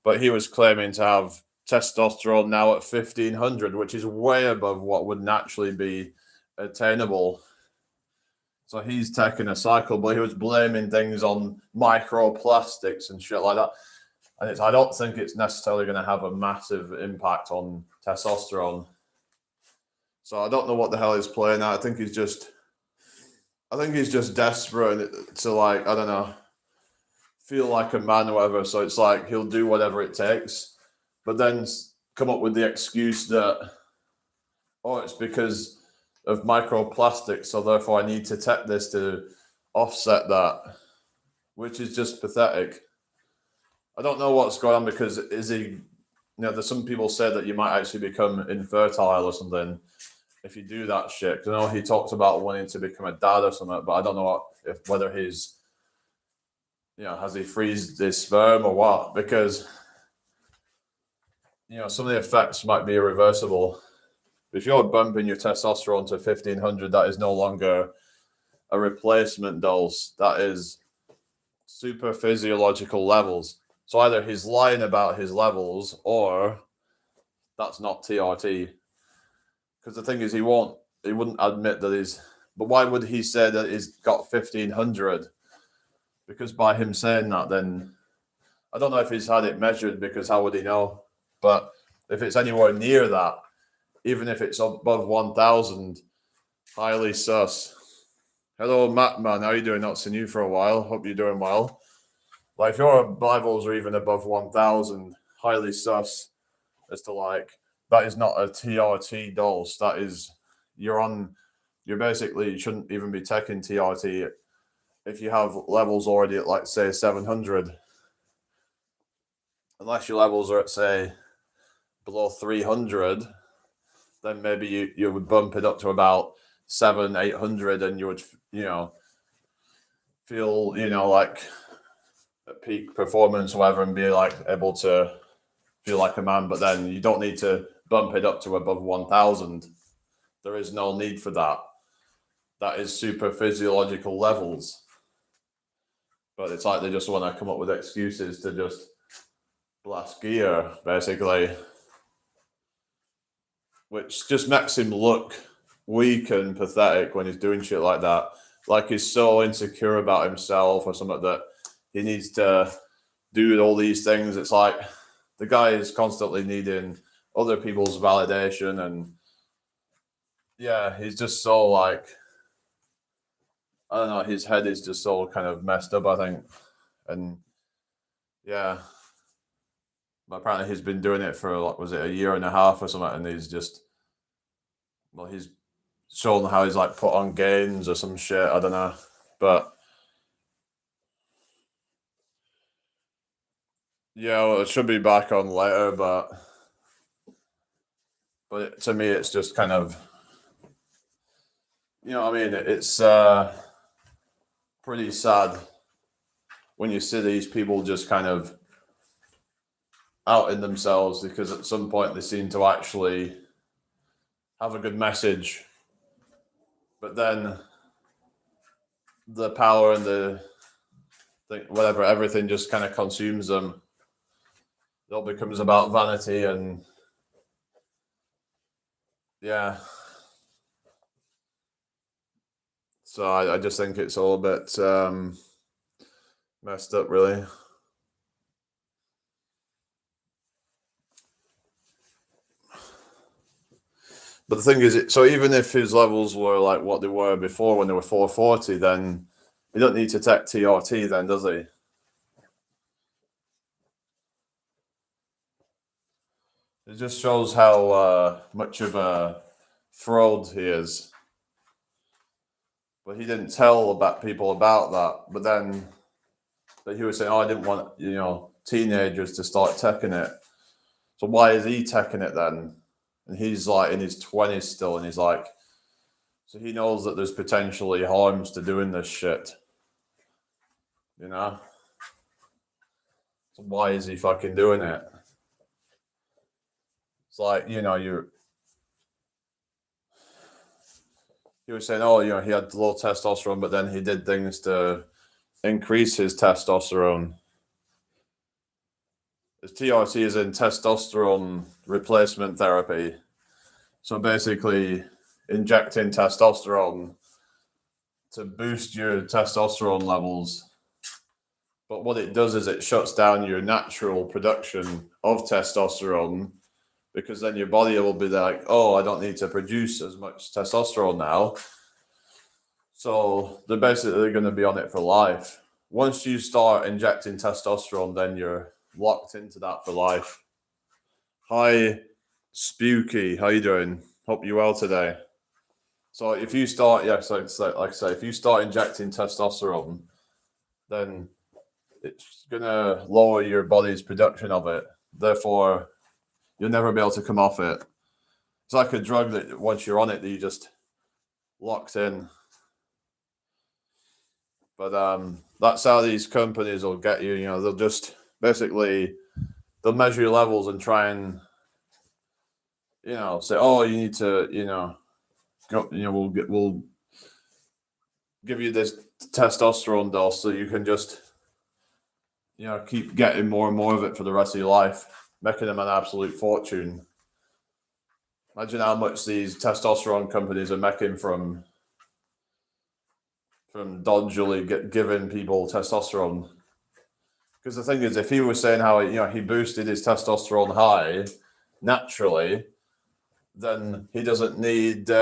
But he was claiming to have testosterone now at 1500, which is way above what would naturally be attainable. So he's taking a cycle, but he was blaming things on microplastics and shit like that. And I don't think it's necessarily going to have a massive impact on testosterone. So I don't know what the hell he's playing at. I think he's just desperate to, like, I don't know, feel like a man or whatever. So it's like he'll do whatever it takes, but then come up with the excuse that, oh, it's because of microplastics, so therefore I need to take this to offset that, which is just pathetic. I don't know what's going on, because is he, there's some people say that you might actually become infertile or something if you do that shit. I know he talked about wanting to become a dad or something, but I don't know whether he's, has he freezed his sperm or what? Because, some of the effects might be irreversible. If you're bumping your testosterone to 1500, that is no longer a replacement dose. That is super physiological levels. So either he's lying about his levels, or that's not TRT. Because the thing is, he wouldn't admit that he's. But why would he say that he's got 1500? Because by him saying that, then I don't know if he's had it measured, because how would he know? But if it's anywhere near that, even if it's above 1000, highly sus. Hello, Matt, man. How you doing? Not seen you for a while. Hope you're doing well. Like, if your levels are even above 1000, highly sus as to, like, that is not a TRT dose. That is, you basically shouldn't even be taking TRT if you have levels already at, like, say, 700. Unless your levels are at, say, below 300, then maybe you would bump it up to about 700-800, and you would, feel, like at peak performance or whatever, and be like able to feel like a man. But then you don't need to bump it up to above 1000. There is no need for that. That is super physiological levels. But it's like they just want to come up with excuses to just blast gear, basically, which just makes him look weak and pathetic when he's doing shit like that. Like he's so insecure about himself or something that he needs to do all these things. It's like the guy is constantly needing other people's validation, and yeah, he's just so, like, I don't know, his head is just so kind of messed up, I think. And yeah, apparently he's been doing it for, like, was it a year and a half or something, and he's shown how he's, like, put on gains or some shit, I don't know. But yeah, well, it should be back on later, but to me it's just kind of, I mean, it's pretty sad when you see these people just kind of outing themselves, because at some point they seem to actually have a good message, but then the power and the whatever, everything just kind of consumes them. It all becomes about vanity, and yeah. So I just think it's all a bit messed up, really. But the thing is, so even if his levels were like what they were before when they were 440, then he don't need to take TRT then, does he? It just shows how much of a fraud he is. But he didn't tell about people about that. But he was saying, "Oh, I didn't want teenagers to start taking it." So why is he taking it then? And he's like in his 20s still, and he's like, so he knows that there's potentially harms to doing this shit, you know. So why is he fucking doing it? It's like, he was saying, oh, he had low testosterone, but then he did things to increase his testosterone. His TRT is in testosterone replacement therapy. So basically, injecting testosterone to boost your testosterone levels. But what it does is it shuts down your natural production of testosterone, because then your body will be like, oh, I don't need to produce as much testosterone now. So they're basically going to be on it for life. Once you start injecting testosterone, then you're locked into that for life. Hi, Spooky. How you doing? Hope you're well today. So if you start, like I say, if you start injecting testosterone, then it's going to lower your body's production of it. Therefore, you'll never be able to come off it. It's like a drug that once you're on it, that you just locked in. But that's how these companies will get you. They'll just basically they'll measure your levels and try and say, oh, you need to go, we'll give you this testosterone dose so you can just keep getting more and more of it for the rest of your life, making them an absolute fortune. Imagine how much these testosterone companies are making from dodgily giving people testosterone. Because the thing is, if he was saying how he boosted his testosterone high naturally, then he doesn't need he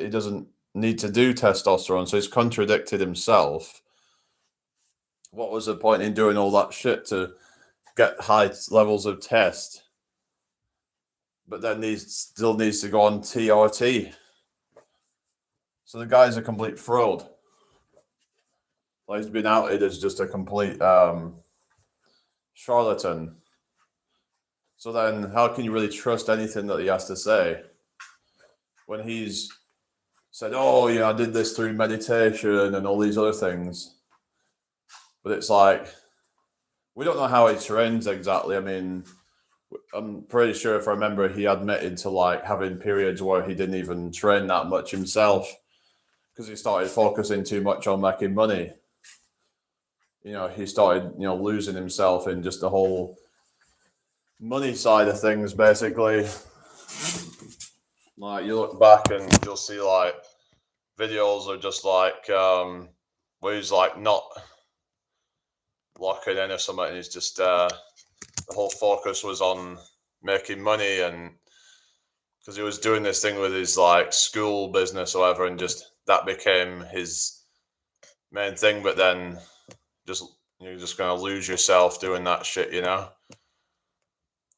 doesn't need to do testosterone. So he's contradicted himself. What was the point in doing all that shit to get high levels of test? But then he still needs to go on TRT. So the guy's a complete fraud. Like, he's been outed as just a complete charlatan. So then how can you really trust anything that he has to say when he's said, oh, I did this through meditation and all these other things? But it's like, we don't know how he trains exactly. I mean, I'm pretty sure, if I remember, he admitted to like having periods where he didn't even train that much himself because he started focusing too much on making money. He started, losing himself in just the whole money side of things, basically. Like, you look back and you'll see like videos of just like where he's like not locking in or something, and he's just the whole focus was on making money, and because he was doing this thing with his like school business or whatever, and just that became his main thing. But then you're just gonna lose yourself doing that shit,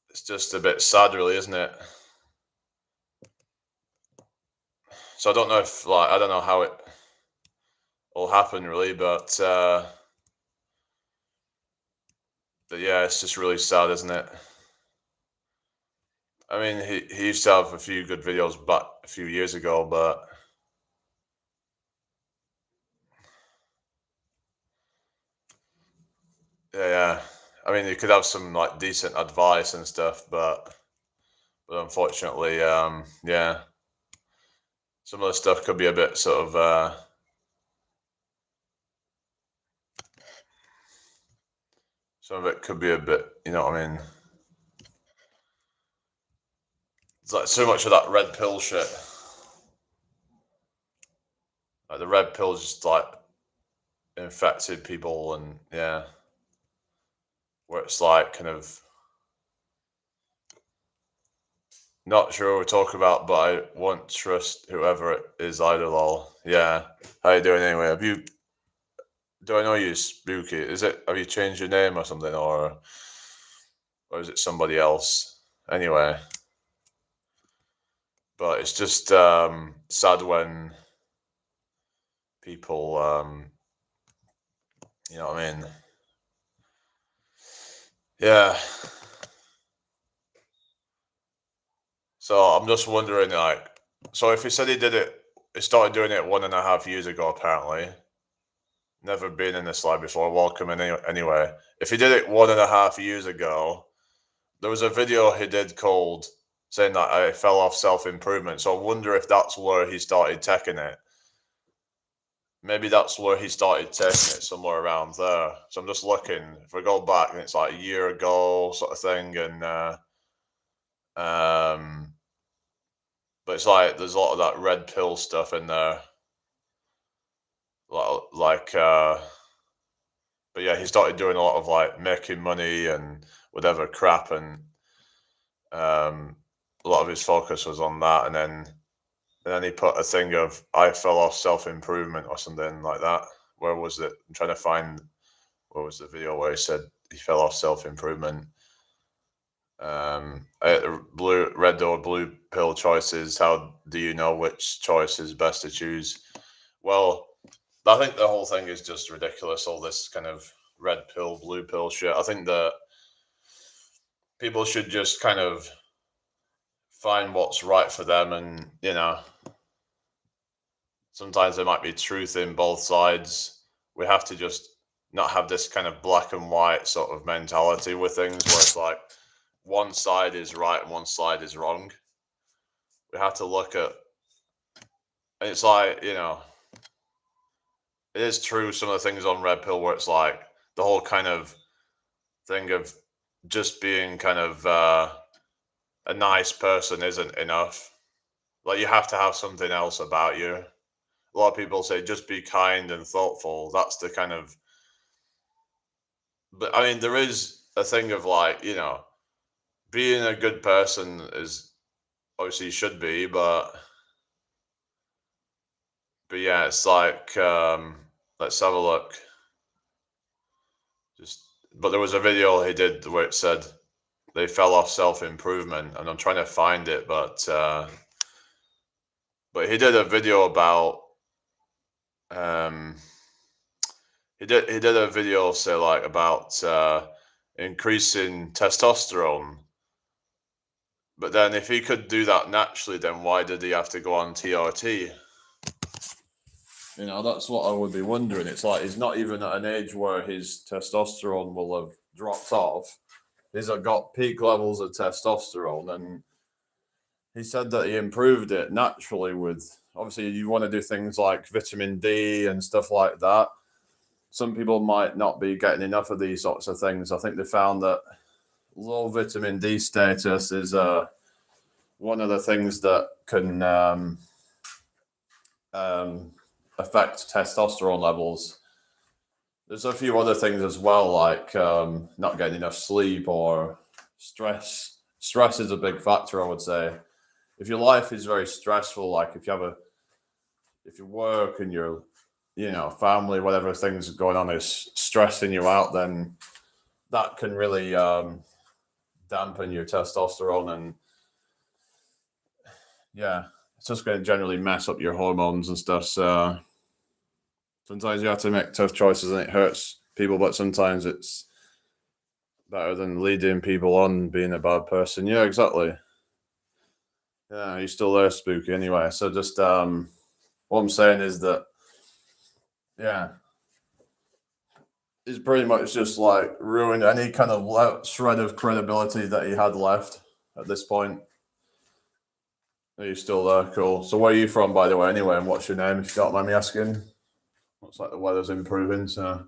It's just a bit sad, really, isn't it? So I don't know if I don't know how it will happen, really, but yeah, it's just really sad, isn't it? I mean, he used to have a few good videos back a few years ago, but yeah. I mean, you could have some like decent advice and stuff, but unfortunately, yeah, some of the stuff could be a bit sort of some of it could be a bit, you know what I mean? It's like so much of that red pill shit. Like the red pill just like infected people, and yeah, where it's like kind of Not sure what we're talking about, but I won't trust whoever it is either, lol. Yeah. How you doing anyway? Do I know you, Spooky? Have you changed your name or something, or is it somebody else? Anyway, but it's just sad when people, you know what I mean? Yeah. So I'm just wondering, like, so if he said he started doing it 1.5 years ago, apparently. Never been in this live before. Welcome anyway. If he did it 1.5 years ago, there was a video he did called saying that I fell off self improvement. So I wonder if that's where he started taking it. Maybe that's where he started taking it, somewhere around there. So I'm just looking. If we go back, and it's like a year ago, sort of thing, and um, but it's like there's a lot of that red pill stuff in there, like but yeah, he started doing a lot of like making money and whatever crap, and a lot of his focus was on that, and then he put a thing of I fell off self improvement or something like that. Where was it? I'm trying to find where was the video where he said he fell off self improvement. Red or blue pill choices. How do you know which choice is best to choose? Well, I think the whole thing is just ridiculous. All this kind of red pill, blue pill shit. I think that people should just kind of find what's right for them, and sometimes there might be truth in both sides. We have to just not have this kind of black and white sort of mentality with things where it's like one side is right and one side is wrong. We have to look at, and it's like, it is true some of the things on Red Pill where it's like the whole kind of thing of just being kind of a nice person isn't enough. Like you have to have something else about you. A lot of people say just be kind and thoughtful. That's the kind of, but I mean, there is a thing of like, being a good person is obviously should be, but yeah, it's like, let's have a look. Just, but there was a video he did where it said they fell off self improvement, and I'm trying to find it, but he did a video about, um, he did a video say like about increasing testosterone. But then if he could do that naturally, then why did he have to go on TRT? That's what I would be wondering. It's like he's not even at an age where his testosterone will have dropped off. He's got peak levels of testosterone, and he said that he improved it naturally with, obviously, you want to do things like vitamin D and stuff like that. Some people might not be getting enough of these sorts of things. I think they found that low vitamin D status is one of the things that can affect testosterone levels. There's a few other things as well, like not getting enough sleep or stress. Stress is a big factor, I would say. If your life is very stressful, like if you work and your family, whatever things going on is stressing you out, then that can really dampen your testosterone, and yeah, it's just going to generally mess up your hormones and stuff. So sometimes you have to make tough choices and it hurts people, but sometimes it's better than leading people on being a bad person. Yeah, exactly. Yeah, you're still there, Spooky. Anyway, so just what I'm saying is that, yeah, he's pretty much just like ruined any kind of shred of credibility that he had left at this point. Are you still there? Cool. So where are you from, by the way, anyway, and what's your name, if you don't mind me asking? Looks like the weather's improving, so.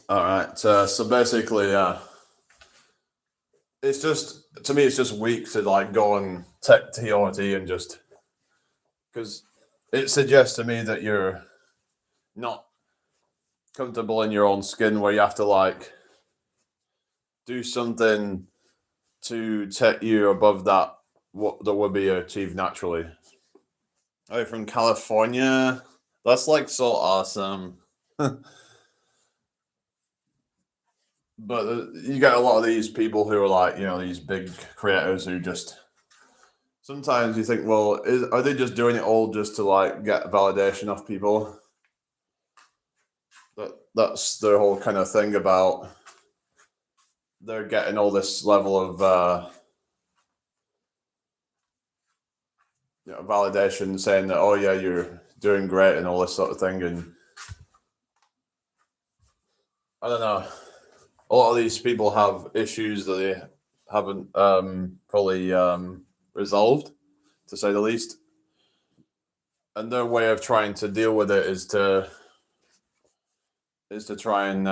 All right. So basically, it's just, to me, it's just weak to like go and take TRT and just, because it suggests to me that you're not comfortable in your own skin, where you have to like do something to take you above that what that would be achieved naturally. Oh, from California. That's like so awesome. But you get a lot of these people who are like, these big creators who just sometimes you think, well, are they just doing it all just to like get validation off people? That's their whole kind of thing about they're getting all this level of validation, saying that, oh yeah, you're doing great and all this sort of thing, and I don't know. A lot of these people have issues that they haven't fully resolved, to say the least. And their way of trying to deal with it is to try and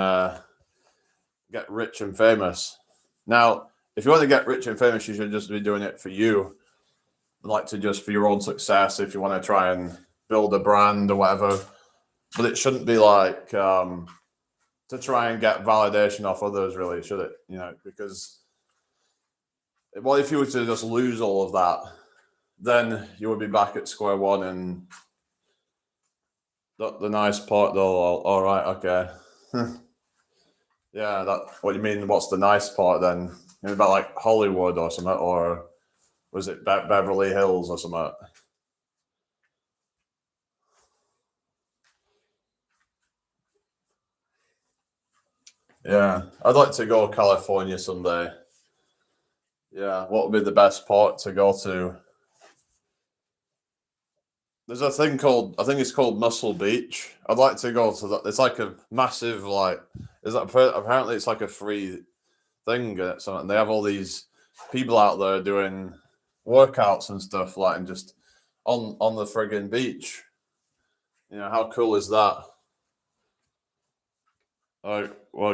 get rich and famous. Now, if you want to get rich and famous, you should just be doing it for you, like to just for your own success. If you want to try and build a brand or whatever, but it shouldn't be like to try and get validation off others, really, should it? Because well, if you were to just lose all of that, then you would be back at square one. And the nice part, though, all right, okay. Yeah, that. What do you mean? What's the nice part then? About like Hollywood or something, or was it Beverly Hills or something? Yeah, I'd like to go California someday. Yeah, what would be the best part to go to? There's a thing called, I think it's called Muscle Beach. I'd like to go to that. It's like a massive, like, apparently it's like a free thing. And they have all these people out there doing workouts and stuff, like, and just on the friggin' beach. How cool is that? Well,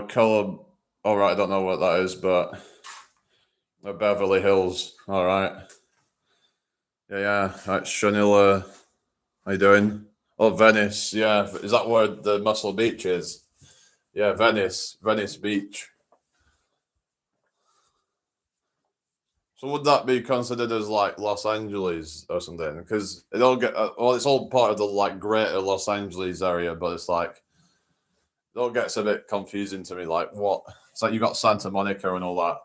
color. All right, I don't know what that is, but Beverly Hills. All right. Yeah. Right, Shanila. How you doing? Oh, Venice. Yeah, is that where the Muscle Beach is? Yeah, Venice Beach. So would that be considered as like Los Angeles or something? Because it all it's all part of the like greater Los Angeles area, but it's like it all gets a bit confusing to me. Like what? It's like you got Santa Monica and all that.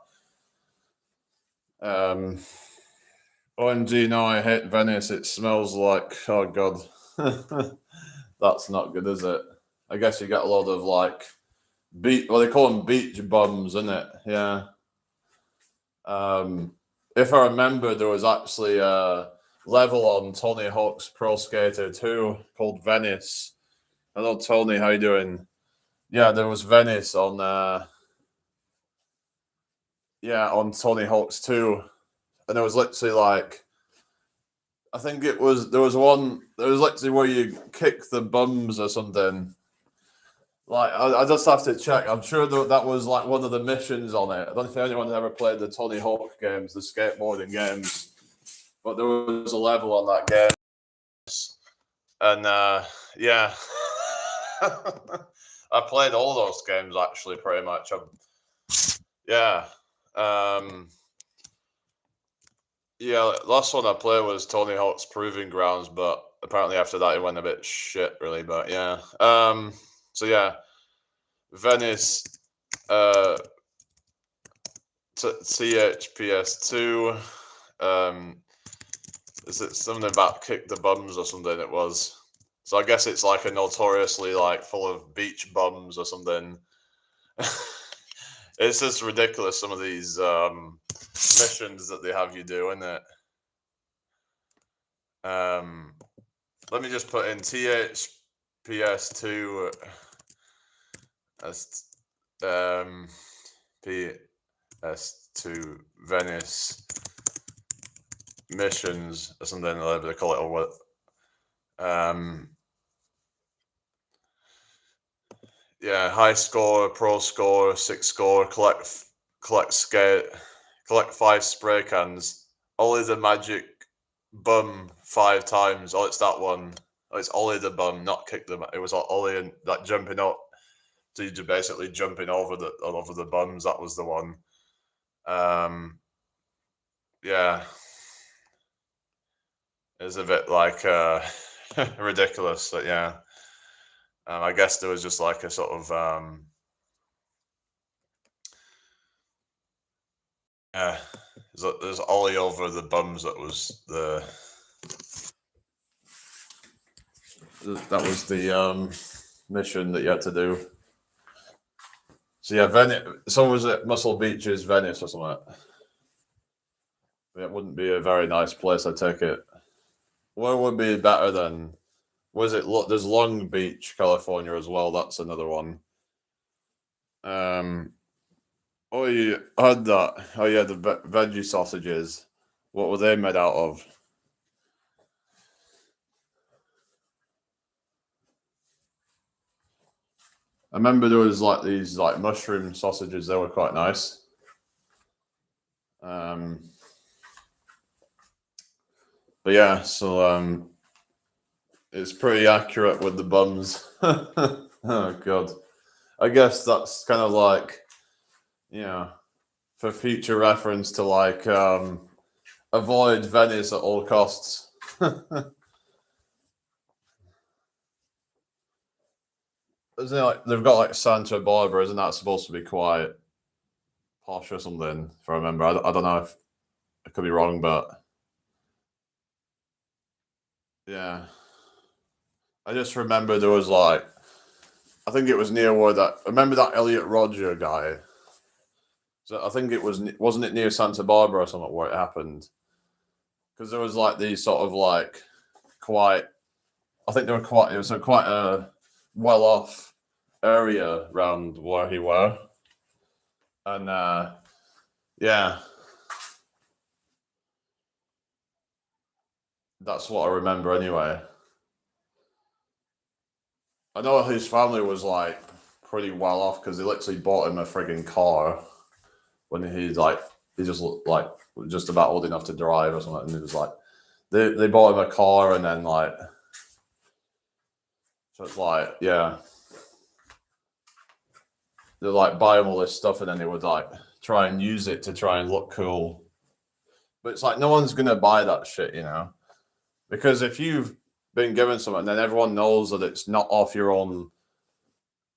OMG, no, I hate Venice. It smells like, oh god, that's not good, is it? I guess you get a lot of like well, they call them beach bums, isn't it? Yeah. If I remember, there was actually a level on Tony Hawk's Pro Skater 2 called Venice. Hello, Tony. How you doing? Yeah, there was Venice on on Tony Hawk's 2, and it was literally like, I think there was literally where you kick the bums or something. Like, I just have to check. I'm sure that was like one of the missions on it. I don't think anyone ever played the Tony Hawk games, the skateboarding games, but there was a level on that game. And yeah, I played all those games actually, pretty much. Yeah. Yeah, last one I played was Tony Hawk's Proving Grounds, but apparently after that it went a bit shit, really. But yeah. So yeah, Venice, THPS2. Is it something about kick the bums or something? It was. So I guess it's like a notoriously like full of beach bums or something. It's just ridiculous, some of these missions that they have you do, isn't it? Let me just put in THPS2 as PS2 Venice missions or something, whatever they call it, or what. Yeah, high score, pro score, 6 score, collect 5 spray cans. Ollie the magic bum 5 times. Oh, it's that one. Oh, it's Ollie the bum, not kick them. It was Ollie and that jumping up. So you're basically jumping over the bums. That was the one. yeah, it's a bit like ridiculous. But yeah, I guess there was just like a sort of yeah, there's Ollie over the bums. That was the mission that you had to do. So yeah, Venice. So was it Muscle Beaches, Venice, or something? Like that? It wouldn't be a very nice place, I take it. What would be better than? Was it? There's Long Beach, California, as well. That's another one. Oh, you had that. Oh yeah, the veggie sausages. What were they made out of? I remember there was like these like mushroom sausages. They were quite nice. But yeah, so it's pretty accurate with the bums. Oh god, I guess that's kind of like, you know, for future reference to like avoid Venice at all costs. Isn't it like they've got like Santa Barbara? Isn't that supposed to be quite posh or something? If I remember, I don't know if I could be wrong, but yeah, I just remember there was like, I think it was near where that. Remember that Elliot Rodger guy? So I think it wasn't it near Santa Barbara or something where it happened? Because there was like these sort of like quite. I think they were quite. It was a quite a well off area around where he were, and yeah, that's what I remember anyway. I know his family was like pretty well off because they literally bought him a frigging car when he just looked like just about old enough to drive or something, and it was like they bought him a car and then like, so it's like, yeah, they like buy him all this stuff and then they would like try and use it to try and look cool. But it's like no one's gonna buy that shit, you know, because if you've been given something, then everyone knows that it's not off your own,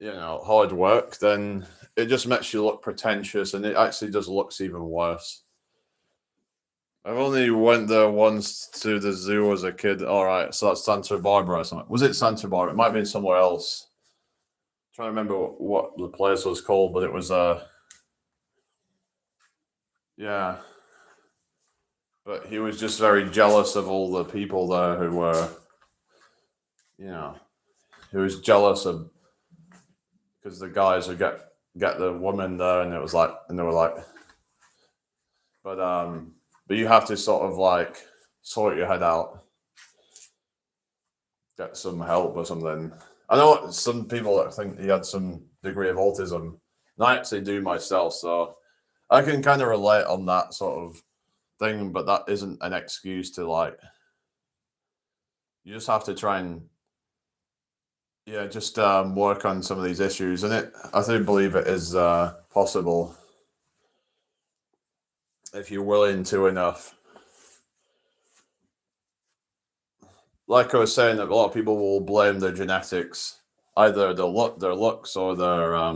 you know, hard work. Then it just makes you look pretentious, and it actually just looks even worse. I've only went there once to the zoo as a kid. All right, so that's Santa Barbara or something. Was it Santa Barbara? It might have been somewhere else. I'm trying to remember what the place was called, but it was yeah. But he was just very jealous of all the people there who were, you know, he was jealous of because the guys would get the woman there, and it was like, and they were like, but you have to sort of like sort your head out, get some help or something. I know some people that think he had some degree of autism, and I actually do myself, so I can kind of relate on that sort of thing. But that isn't an excuse to like. You just have to try and yeah, just work on some of these issues, and I do believe it is possible if you're willing to enough. Like I was saying, that a lot of people will blame their genetics, either their looks, or their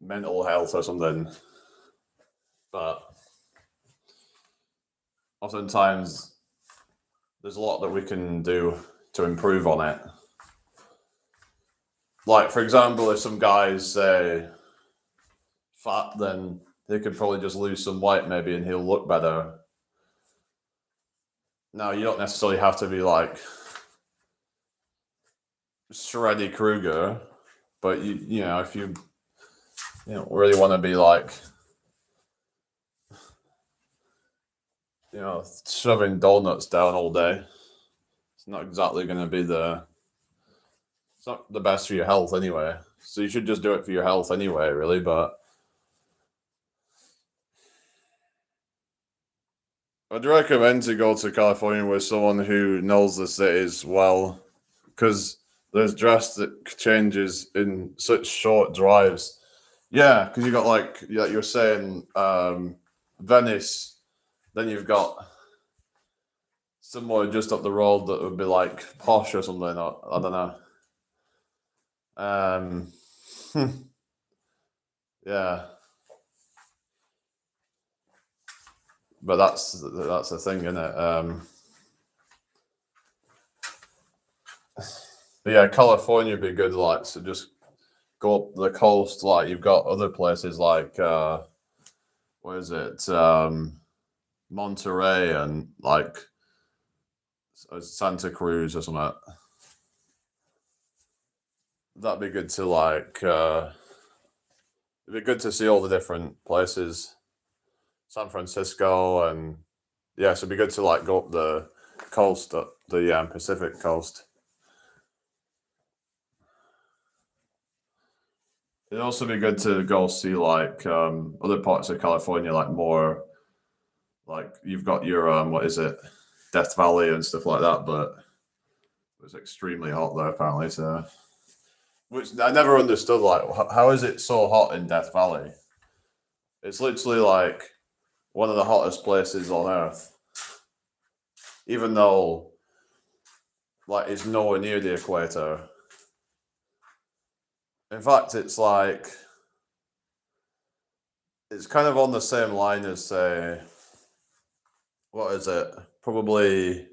mental health or something. But oftentimes, there's a lot that we can do to improve on it. Like, for example, if some guys say fat, then they could probably just lose some weight maybe and he'll look better. Now, you don't necessarily have to be like Freddy Krueger, but you know, if you really want to be like, you know, shoving donuts down all day, it's not exactly going to be it's not the best for your health anyway. So you should just do it for your health anyway, really. But I'd recommend to go to California with someone who knows the cities well, because there's drastic changes in such short drives. Yeah, because you got like you're saying, Venice. Then you've got somewhere just up the road that would be like posh or something. I don't know. Yeah, but that's the thing, isn't it? But yeah, California would be good. Like, so just go up the coast. Like, you've got other places like what is it? Monterey and like Santa Cruz or something. That'd be good to like. It'd be good to see all the different places. San Francisco and yeah, so it'd be good to like go up the coast, the Pacific coast. It'd also be good to go see like other parts of California, like more like you've got your what is it, Death Valley and stuff like that, but it's extremely hot there apparently. So, which I never understood. Like, how is it so hot in Death Valley? It's literally like one of the hottest places on earth, even though like it's nowhere near the equator. In fact, it's like it's kind of on the same line as say, what is it? Probably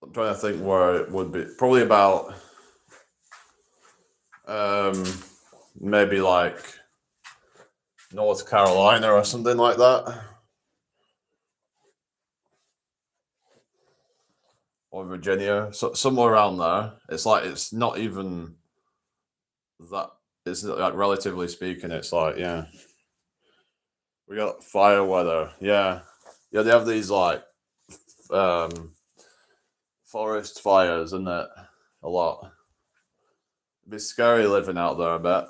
I'm trying to think where it would be. Probably about um maybe like North Carolina or something like that. Or Virginia. So somewhere around there. It's like it's not even that it's like relatively speaking, it's like, yeah. We got fire weather. Yeah. Yeah, they have these like um forest fires, isn't it? A lot. It'd be scary living out there, I bet.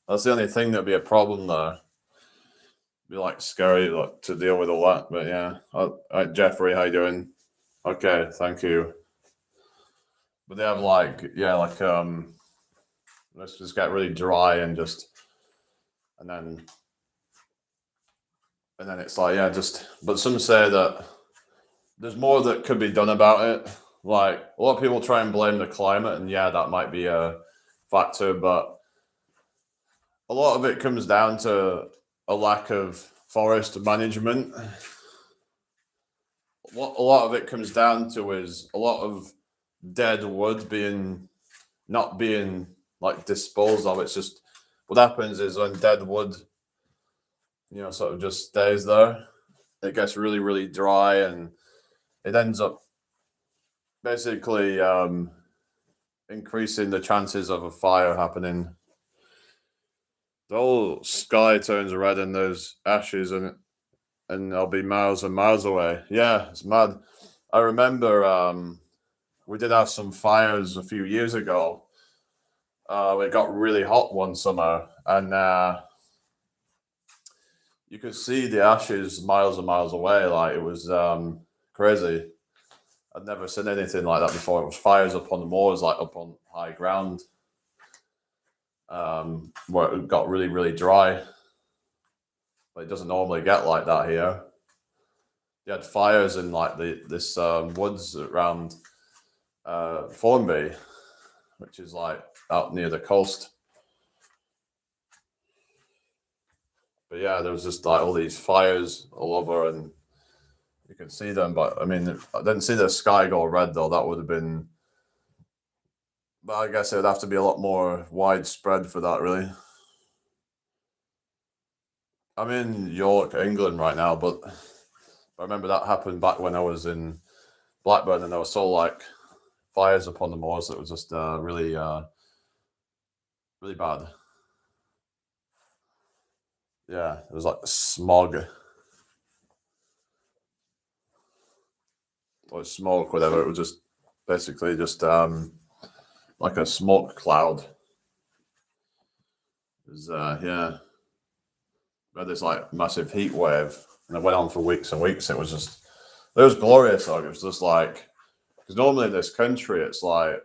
That's the only thing that'd be a problem there. Be like scary like to deal with all that. But yeah. Jeffrey, how you doing? Okay, thank you. But they have like yeah, like let's just get really dry and just and then it's like yeah, just but some say that there's more that could be done about it. Like a lot of people try and blame the climate, and yeah, that might be a factor, but a lot of it comes down to a lack of forest management. What a lot of it comes down to is a lot of dead wood not being like disposed of. It's just what happens is when dead wood, sort of just stays there, it gets really, really dry and it ends up basically increasing the chances of a fire happening. The whole sky turns red and there's ashes and I'll be miles and miles away. Yeah, it's mad. I remember we did have some fires a few years ago. It got really hot one summer, and you could see the ashes miles and miles away. Like it was crazy. I'd never seen anything like that before. It was fires up on the moors, like up on high ground, where it got really, really dry. But it doesn't normally get like that here. They had fires in like this woods around Formby, which is like out near the coast. But yeah, there was just like all these fires all over, and you could see them. But I mean, I didn't see the sky go red though. That would have been. But I guess it would have to be a lot more widespread for that, really. I'm in York, England right now, but I remember that happened back when I was in Blackburn, and there was so like fires upon the moors that was just really, really bad. Yeah, it was like smog or smoke, whatever. It was just basically just like a smoke cloud. It was yeah, we had this like massive heat wave, and it went on for weeks and weeks. It was glorious. Like it was just like because normally in this country it's like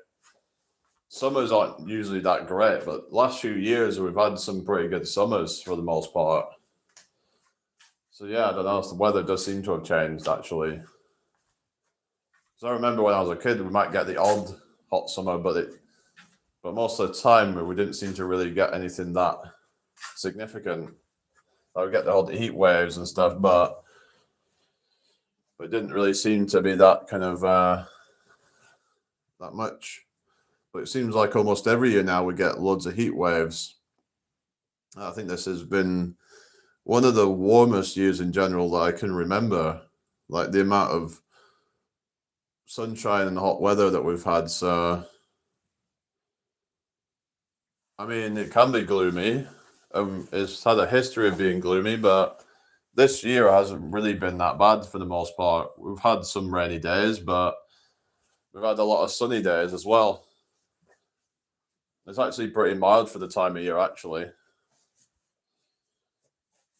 summers aren't usually that great, but last few years we've had some pretty good summers for the most part. So yeah, I don't know. The weather does seem to have changed actually. So I remember when I was a kid, we might get the odd hot summer, but most of the time we didn't seem to really get anything that significant. I would get the odd heat waves and stuff, but it didn't really seem to be that kind of that much. But it seems like almost every year now we get loads of heat waves. I think this has been one of the warmest years in general that I can remember. Like the amount of sunshine and hot weather that we've had. So, I mean, it can be gloomy. It's had a history of being gloomy, but this year hasn't really been that bad for the most part. We've had some rainy days, but we've had a lot of sunny days as well. It's actually pretty mild for the time of year, actually.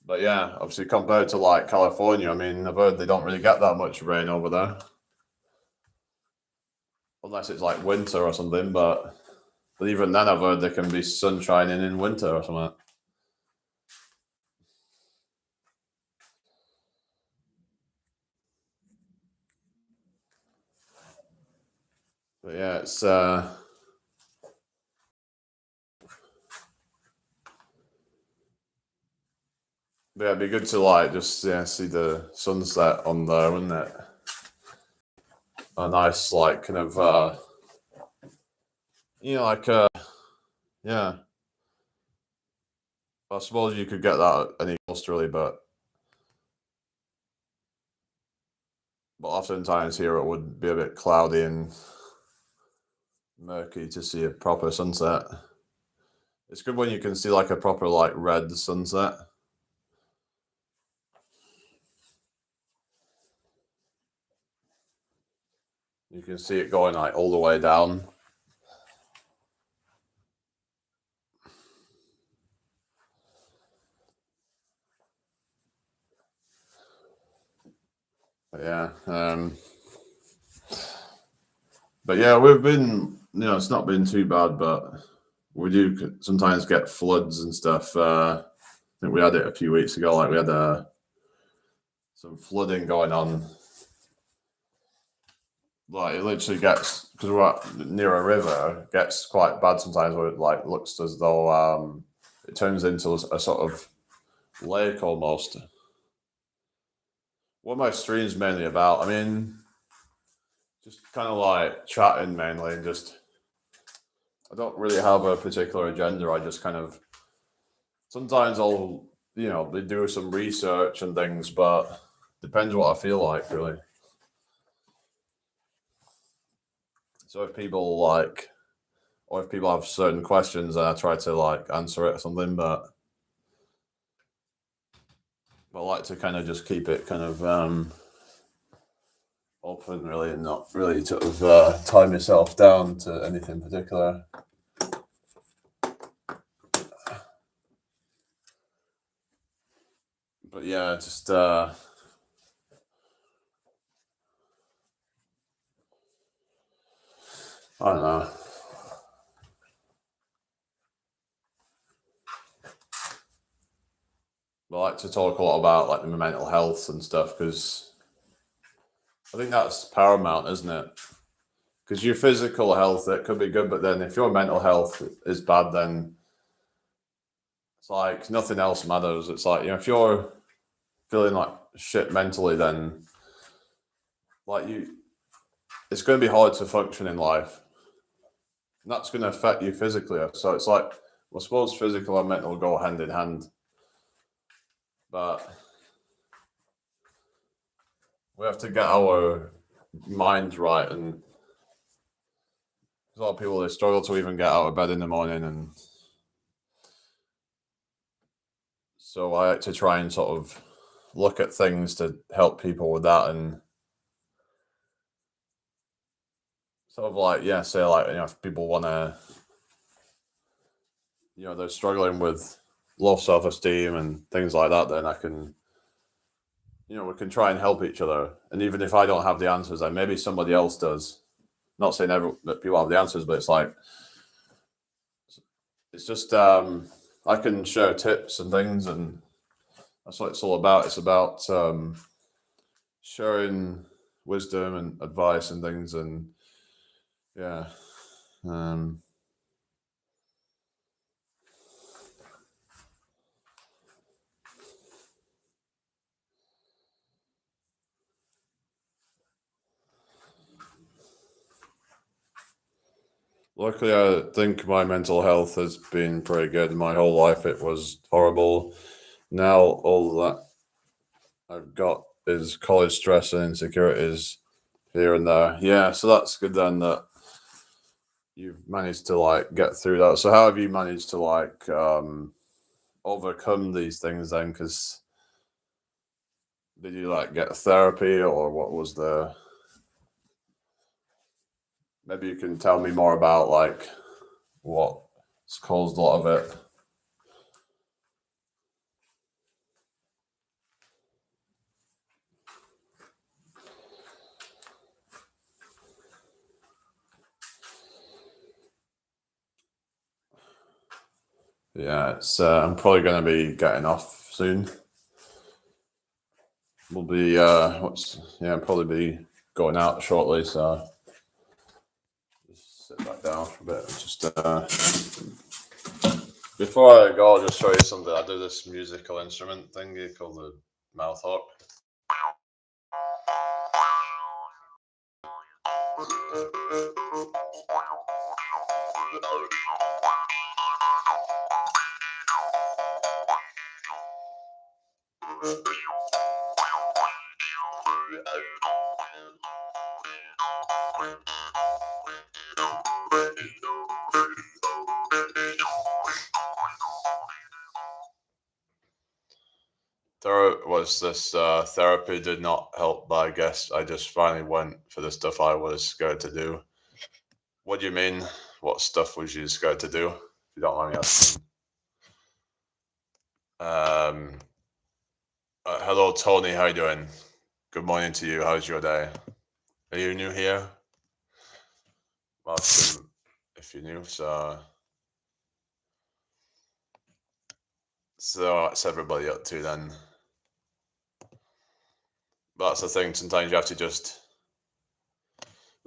But yeah, obviously compared to like California, I mean, I've heard they don't really get that much rain over there, unless it's like winter or something. But even then, I've heard there can be sun shining in winter or something. But yeah, yeah, it'd be good to like just see the sunset on there, wouldn't it? A nice like kind of like yeah. I suppose you could get that any coast really, but oftentimes here it would be a bit cloudy and murky to see a proper sunset. It's good when you can see like a proper like red sunset. You can see it going like all the way down. But yeah, but yeah, we've been it's not been too bad, but we do sometimes get floods and stuff. I think we had it a few weeks ago. Like we had some flooding going on. Like it literally gets because we're near a river. It gets quite bad sometimes. Where it like looks as though it turns into a sort of lake almost. What my stream's mainly about? I mean, just kind of like chatting mainly, and just I don't really have a particular agenda. I just kind of sometimes I'll they do some research and things, but depends what I feel like really. So if people like, or if people have certain questions, then I try to like answer it or something. But I like to kind of just keep it kind of open, really, and not really sort of tie myself down to anything particular. But yeah, just I don't know. I like to talk a lot about like my mental health and stuff because I think that's paramount, isn't it? Because your physical health it could be good, but then if your mental health is bad, then it's like nothing else matters. It's like if you're feeling like shit mentally, then like it's going to be hard to function in life. And that's going to affect you physically. So it's like I suppose physical and mental go hand in hand, but we have to get our minds right. And there's a lot of people that struggle to even get out of bed in the morning, and so I like to try and sort of look at things to help people with that, and sort of like say like if people want to they're struggling with low self-esteem and things like that, then I can we can try and help each other. And even if I don't have the answers, then maybe somebody else does. Not saying that people have the answers, but it's like it's just I can share tips and things, and that's what it's all about. It's about sharing wisdom and advice and things, and yeah. Um, Luckily, I think my mental health has been pretty good. My whole life, it was horrible. Now, all that I've got is college stress and insecurities here and there. Yeah, so that's good then that you've managed to like get through that. So, how have you managed to like overcome these things then? Because did you like get therapy or what was the? Maybe you can tell me more about like what's caused a lot of it. Yeah, it's. I'm probably going to be getting off soon. We'll be. What's? Yeah, I'll probably be going out shortly. So just sit back down for a bit. Just before I go, I'll just show you something. I do this musical instrument thingy called the mouth harp. There was this therapy did not help, but I guess I just finally went for the stuff I was scared to do. What do you mean? What stuff was you scared to do? If you don't mind me asking. Hello, Tony. How you doing? Good morning to you. How's your day? Are you new here? Welcome if you're new. So what's everybody up to then? But that's the thing. Sometimes you have to just,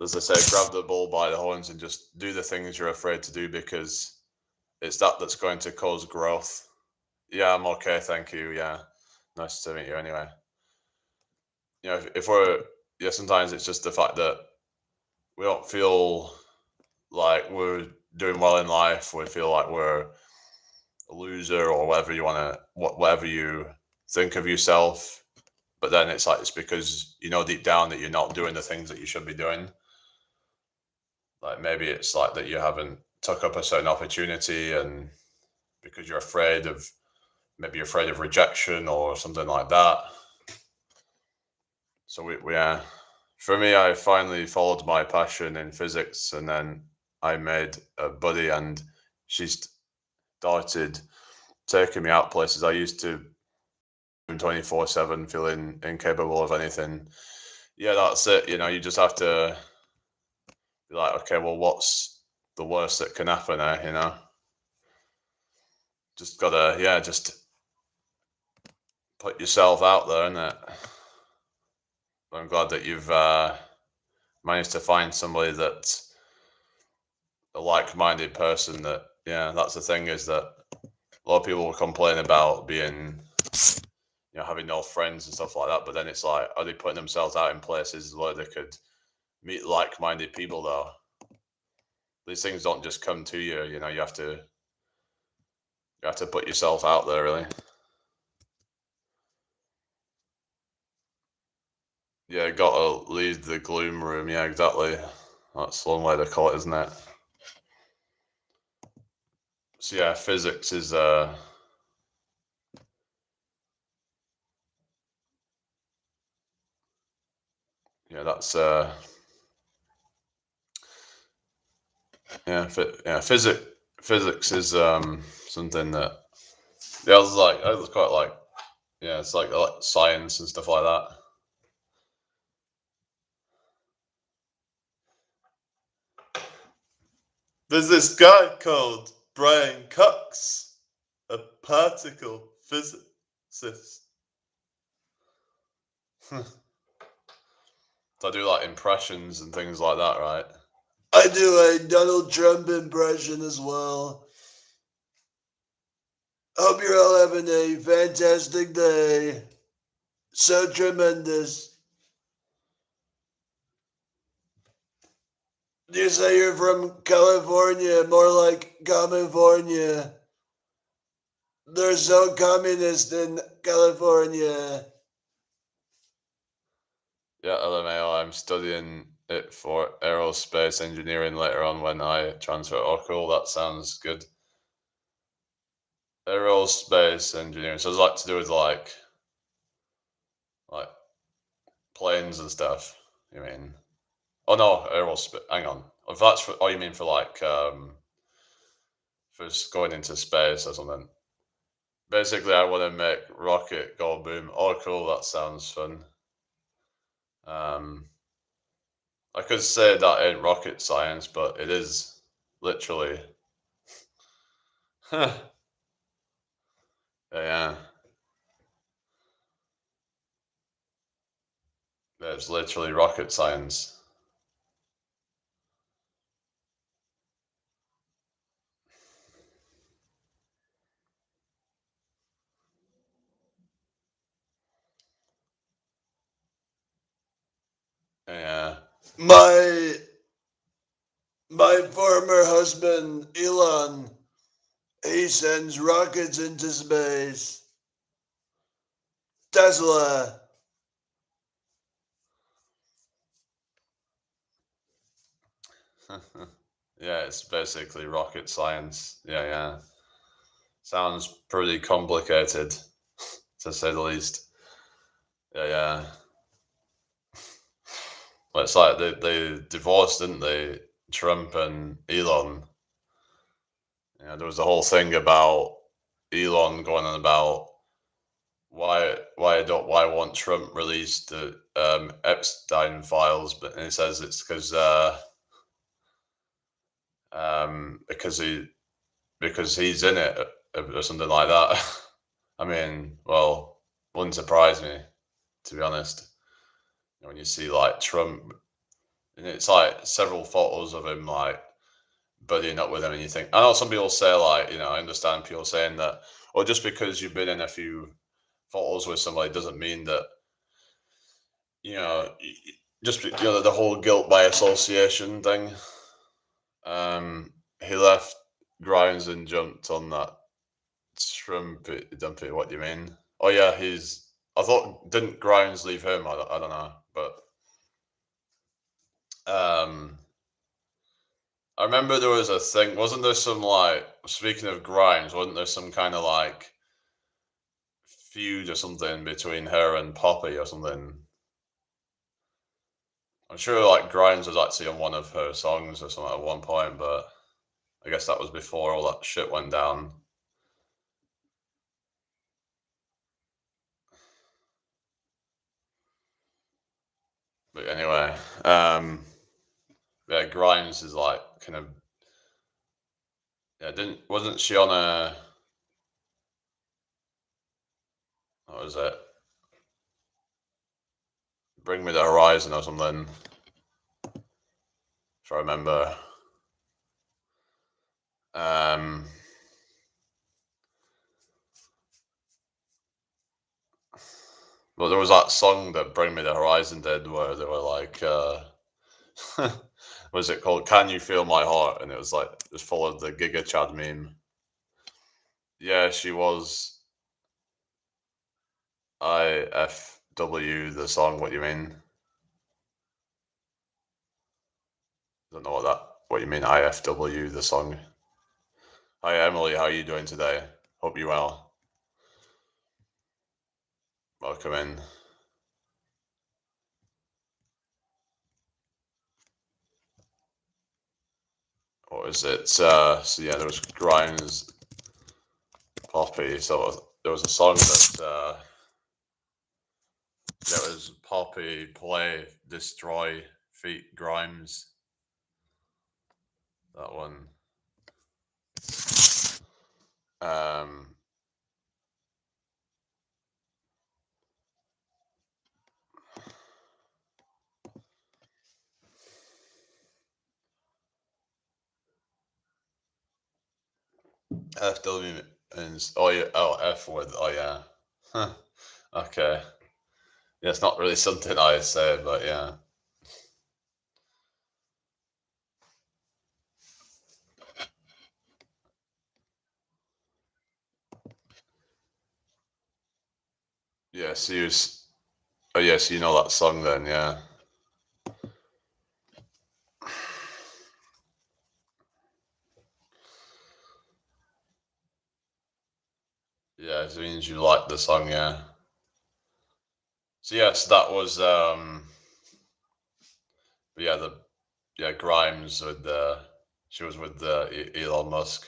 as they say, grab the bull by the horns and just do the things you're afraid to do because it's that that's going to cause growth. Yeah, I'm okay. Thank you. Yeah. Nice to meet you anyway. You know, if we're, yeah, sometimes it's just the fact that we don't feel like we're doing well in life. We feel like we're a loser or whatever you want to, whatever you think of yourself. But then it's like, it's because you know deep down that you're not doing the things that you should be doing. Like maybe it's like that you haven't took up a certain opportunity and because you're afraid of, maybe you're afraid of rejection or something like that. So for me, I finally followed my passion in physics, and then I made a buddy, and she started taking me out places I used to 24/7, feeling incapable of anything. Yeah, that's it. You know, you just have to be like, okay, well, what's the worst that can happen? You know, just gotta, yeah, just put yourself out there, innit? I'm glad that you've managed to find somebody that's a like-minded person. That, yeah, that's the thing is that a lot of people will complain about being, you know, having no friends and stuff like that. But then it's like, are they putting themselves out in places where they could meet like-minded people? Though these things don't just come to you. You know, you have to put yourself out there, really. Yeah, gotta leave the gloom room. Yeah, exactly. That's one way to call it, isn't it? So yeah, physics is yeah, that's physics is something that, yeah, I was quite like, yeah, it's like science and stuff like that. There's this guy called Brian Cox, a particle physicist. So I do like impressions and things like that, right? I do a Donald Trump impression as well. Hope you're all having a fantastic day. So tremendous. You say you're from California, more like California. They're so communist in California. Yeah, LMAO. I'm studying it for aerospace engineering later on when I transfer. Oh, cool. That sounds good. Aerospace engineering. So it's like to do with like planes and stuff. You mean? Oh no, aerospace. Hang on. If that's for, oh, you mean for like for going into space or something? Basically, I want to make rocket go boom. Oh, cool. That sounds fun. I could say that ain't rocket science, but it is literally. Yeah, it's literally rocket science. Yeah. My my former husband Elon, he sends rockets into space. Tesla. Yeah, it's basically rocket science. Yeah. Sounds pretty complicated, to say the least. Yeah. Well, it's like they divorced, didn't they? Trump and Elon. Yeah, there was the whole thing about Elon going on about why won't Trump release the Epstein files, but and he says it's because he's in it or something like that. I mean, well, wouldn't surprise me, to be honest. When you see like Trump, and it's like several photos of him like buddying up with him, and you think, I know some people say like, I understand people saying that, or just because you've been in a few photos with somebody doesn't mean that you know just the whole guilt by association thing. He left Grimes and jumped on that Trumpy Dumpy. What do you mean? Oh yeah, he's. I thought didn't Grimes leave him? I don't know, but um, I remember there was a thing. Wasn't there some like speaking of Grimes? Wasn't there some kind of like feud or something between her and Poppy or something? I'm sure like Grimes was actually on one of her songs or something at one point, but I guess that was before all that shit went down. But anyway, yeah, Grimes is like kind of yeah. Didn't wasn't she on a what was it? Bring Me the Horizon or something? If I remember. Um, but there was that song that Bring Me the Horizon did where they were like, was it called Can You Feel My Heart? And it was like, it was full of the Giga Chad meme. Yeah, she was IFW, the song, what you mean? Don't know what you mean, IFW, the song. Hi, Emily, how are you doing today? Hope you well. Welcome in. What was it? So yeah, there was Grimes, Poppy. So there was a song that there was Poppy, Play, Destroy, Feet, Grimes. That one. Um, FW means oh yeah, oh F word, oh yeah. Huh. Okay. Yeah, it's not really something I say, but yeah. Yeah, so oh yeah, so you know that song then, yeah. Yeah, it means you like the song, yeah. So yes, that was yeah, Grimes with she was with Elon Musk.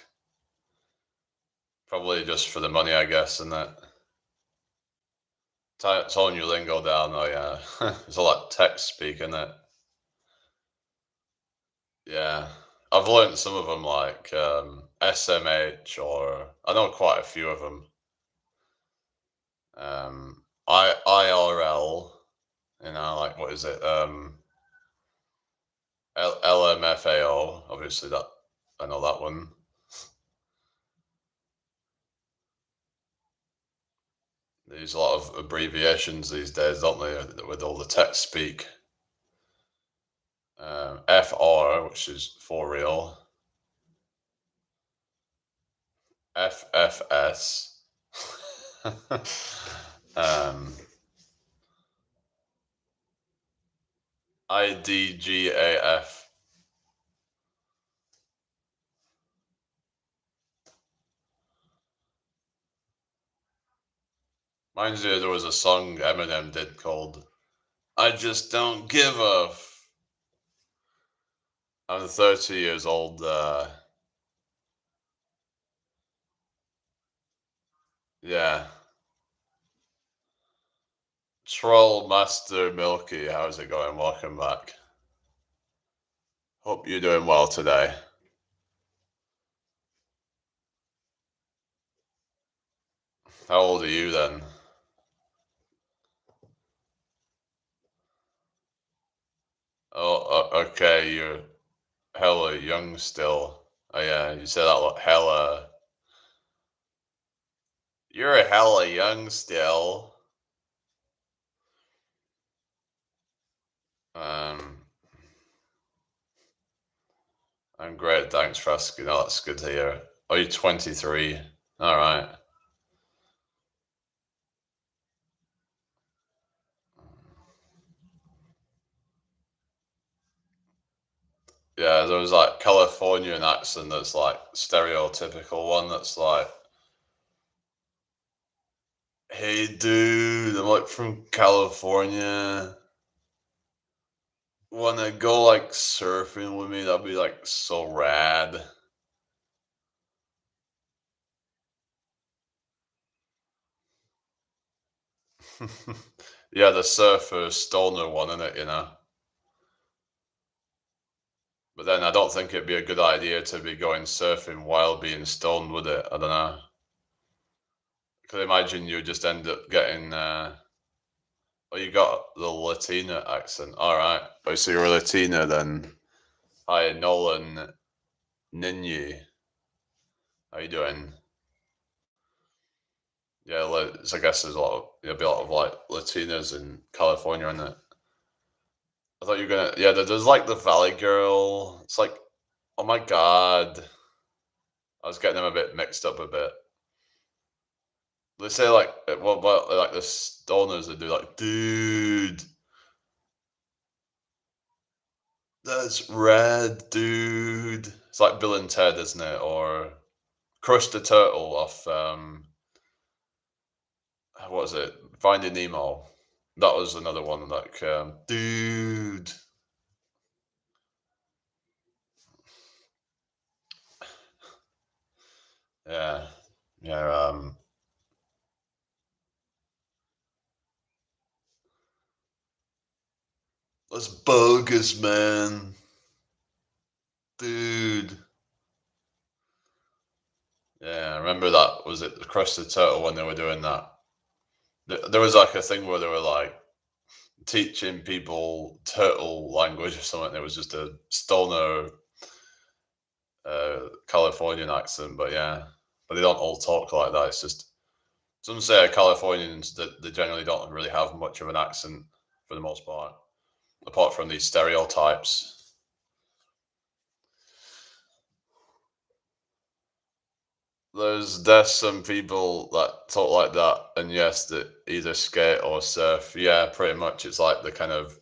Probably just for the money, I guess, and that. Tone your lingo down, oh yeah. It's all like text speak, isn't it? Yeah. I've learned some of them like SMH or I know quite a few of them. IRL, like what is it? LMFAO, obviously that I know that one. They use a lot of abbreviations these days, don't they, with all the text speak. FR, which is for real. FFS. um, IDGAF. Reminds me there was a song Eminem did called I Just Don't Give a I'm 30 years old. Yeah. Troll Master Milky, how's it going? Welcome back. Hope you're doing well today. How old are you then? Oh, okay, you're hella young still. Oh yeah, you said that hella. You're hella young still. Um, I'm great. Thanks for asking. Oh, that's good to hear. Oh, you're 23. All right. Yeah, there was like Californian accent that's like stereotypical one that's like, hey dude, I'm like from California. Wanna go like surfing with me? That'd be like so rad. Yeah, the surfer stoner one, innit? But then I don't think it'd be a good idea to be going surfing while being stoned, would it? I don't know. Could imagine you just end up getting. Oh, you got the Latina accent. All right. Oh, so you're a Latina then. Hi, Nolan Ninyi. How you doing? Yeah, I guess there'll be a lot of like Latinas in California, isn't it? I thought you were gonna. Yeah, there's like the Valley Girl. It's like, oh my god, I was getting them a bit mixed up a bit. They say like, like the stoners that do like, dude, that's red, dude. It's like Bill and Ted, isn't it? Or Crush the Turtle off what was it? Finding Nemo. That was another one like, dude. Yeah, yeah. That's bogus, man, dude. Yeah, I remember that. Was it Crush the Turtle when they were doing that? There was like a thing where they were like teaching people turtle language or something. It was just a stoner Californian accent, but yeah. but they don't all talk like that. It's just some say Californians that they generally don't really have much of an accent for the most part, apart from these stereotypes. There's some people that talk like that, and yes, that either skate or surf. Yeah, pretty much. It's like the kind of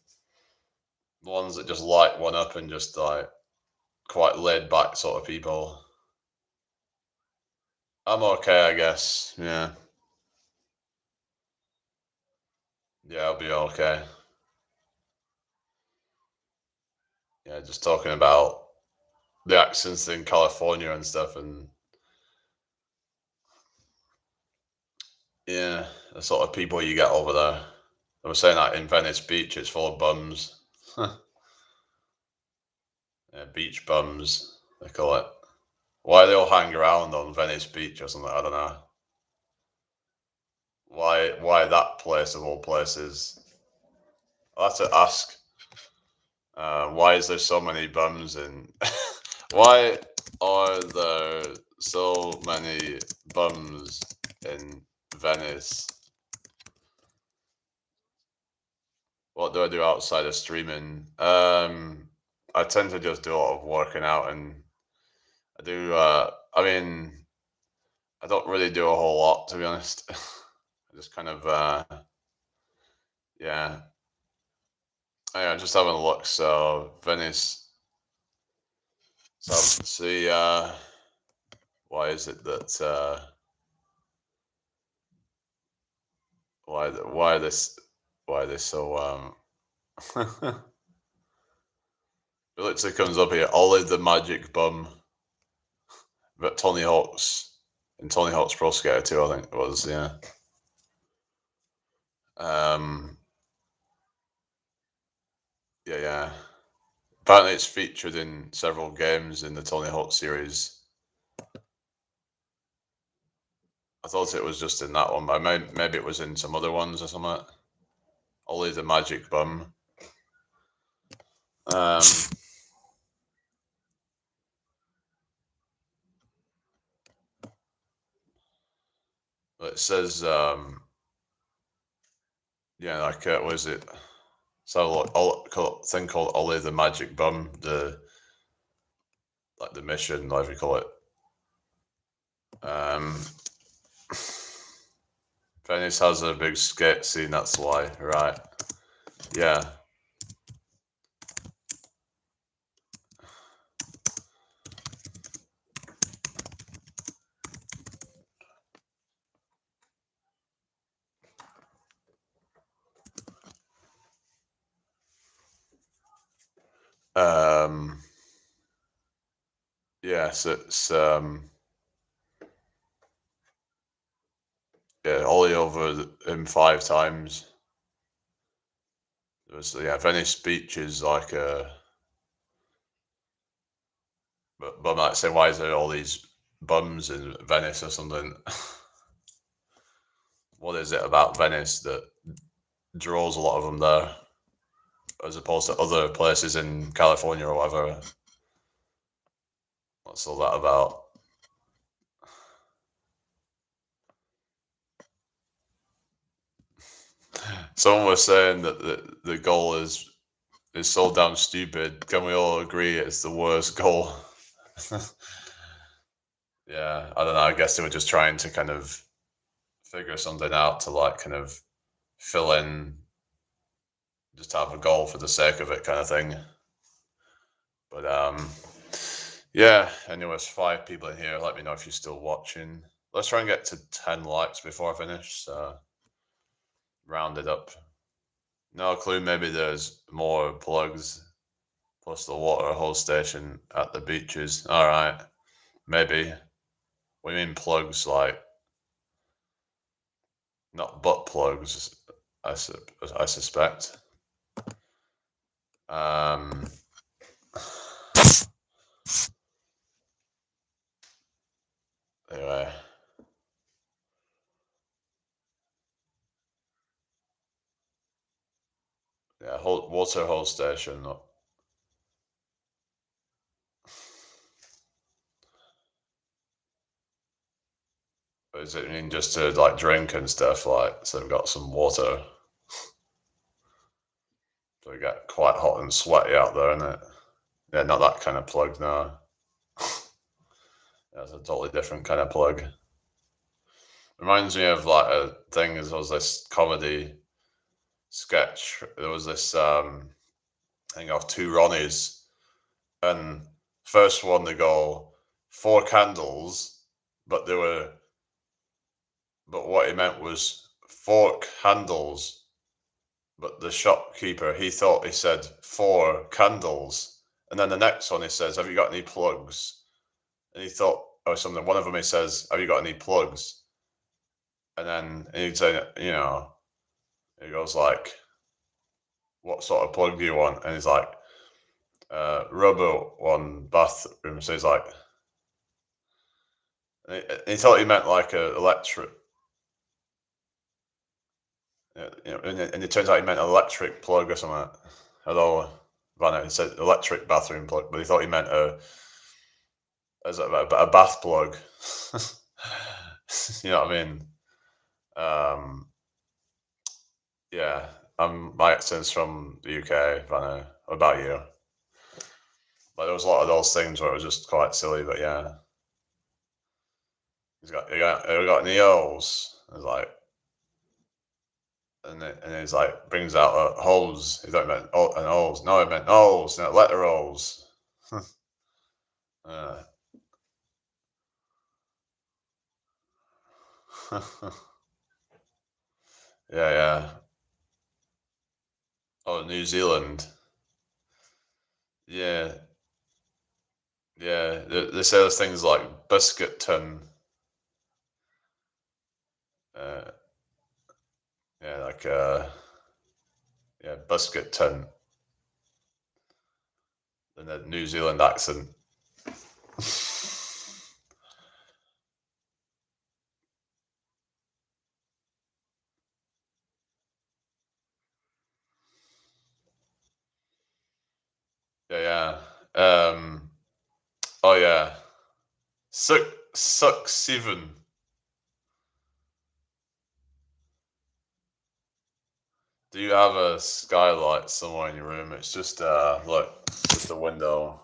ones that just light one up and just like quite laid back sort of people. I'm okay, I guess. Yeah, yeah, I'll be okay. Yeah, just talking about the accents in California and stuff, and yeah, the sort of people you get over there. I was saying that in Venice Beach, it's full of bums. Yeah, beach bums, they call it. Why they all hang around on Venice Beach or something? I don't know. Why that place of all places? I'll have to ask. Why is there so many bums in? Why are there so many bums in Venice? What do I do outside of streaming? I tend to just do a lot of working out, and I do. I mean, I don't really do a whole lot, to be honest. I just kind of, yeah. Yeah, just having a look. So Venice. So see, why is it that why this why this so it literally comes up here. Ollie the Magic Bum, but Tony Hawk's in Tony Hawk's Pro Skater 2, I think it was. Yeah. Um. Yeah, yeah. Apparently, it's featured in several games in the Tony Hawk series. I thought it was just in that one, but maybe it was in some other ones or something. Ollie the Magic Bum. Um, it says, yeah, like what is it? So thing called Ollie the Magic Bum, the mission, whatever you call it. Um, Venice has a big skate scene, that's why, right? Yeah. Um, yes, it's yeah, Ollie over him 5 times. Yeah, Venice Beach is like a. But I might say, why is there all these bums in Venice or something? What is it about Venice that draws a lot of them there, as opposed to other places in California or whatever? What's all that about? Someone was saying that the goal is so damn stupid. Can we all agree it's the worst goal? Yeah, I don't know. I guess they were just trying to kind of figure something out to like kind of fill in, just have a goal for the sake of it, kind of thing. But yeah. Anyways, 5 people in here. Let me know if you're still watching. Let's try and get to 10 likes before I finish. So round it up. No clue. Maybe there's more plugs plus the water hose station at the beaches. All right. Maybe. What do you mean plugs? Like not butt plugs. I suspect. Um. Anyway. Yeah. Water hose station. Is it mean just to like drink and stuff? Like, so we've got some water. So we get quite hot and sweaty out there, isn't it? Yeah, not that kind of plug, no. That's a totally different kind of plug. Reminds me of like a thing. There was this comedy sketch. There was this thing of two Ronnies, and first one they go 4 candles, but what he meant was fork handles. But the shopkeeper, he thought he said 4 candles. And then the next one he says, "Have you got any plugs?" And he thought, or something. One of them he says, "Have you got any plugs?" And then he'd say, he goes like, "What sort of plug do you want?" And he's like, "Rubber one bathroom." So he's like, and he thought he meant like a electric. And it turns out he meant an electric plug or something. Although Vanna said electric bathroom plug, but he thought he meant a bath plug. You know what I mean? Yeah. My accent's from the UK, Vanna. What about you? But there was a lot of those things where it was just quite silly, but yeah. You got any O's? It's like, and he's like brings out a hose. He thought he meant an O's. No, he meant O's, not letter O's. uh, yeah. Oh, New Zealand. Yeah, yeah. They say those things like biscuit tin. Uh, yeah, like yeah, biscuit tin in a New Zealand accent. Yeah. Oh yeah. Suck 7. Do you have a skylight somewhere in your room? It's just look, just a window.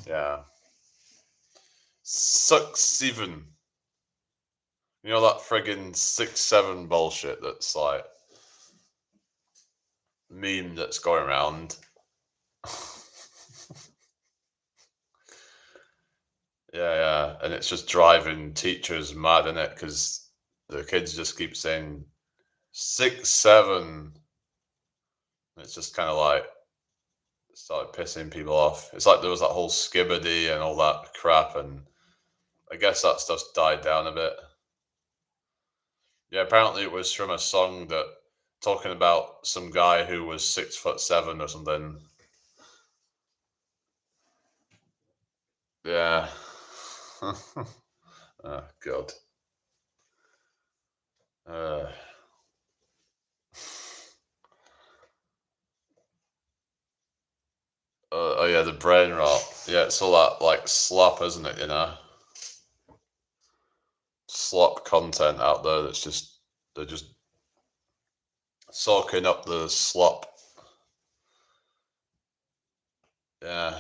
Yeah. Suck 7. You know that friggin' 6-7 bullshit that's like meme that's going around. Yeah, and it's just driving teachers mad, innit? Because the kids just keep saying 6-7. It's just kind of like started pissing people off. It's like there was that whole Skibbity and all that crap, and I guess that stuff's died down a bit. Yeah, apparently it was from a song that talking about some guy who was 6'7" or something. Yeah. Oh God. Uh, oh yeah, the brain rot. Yeah, it's all that like slop, isn't it? Slop content out there that's just they're just soaking up the slop. Yeah,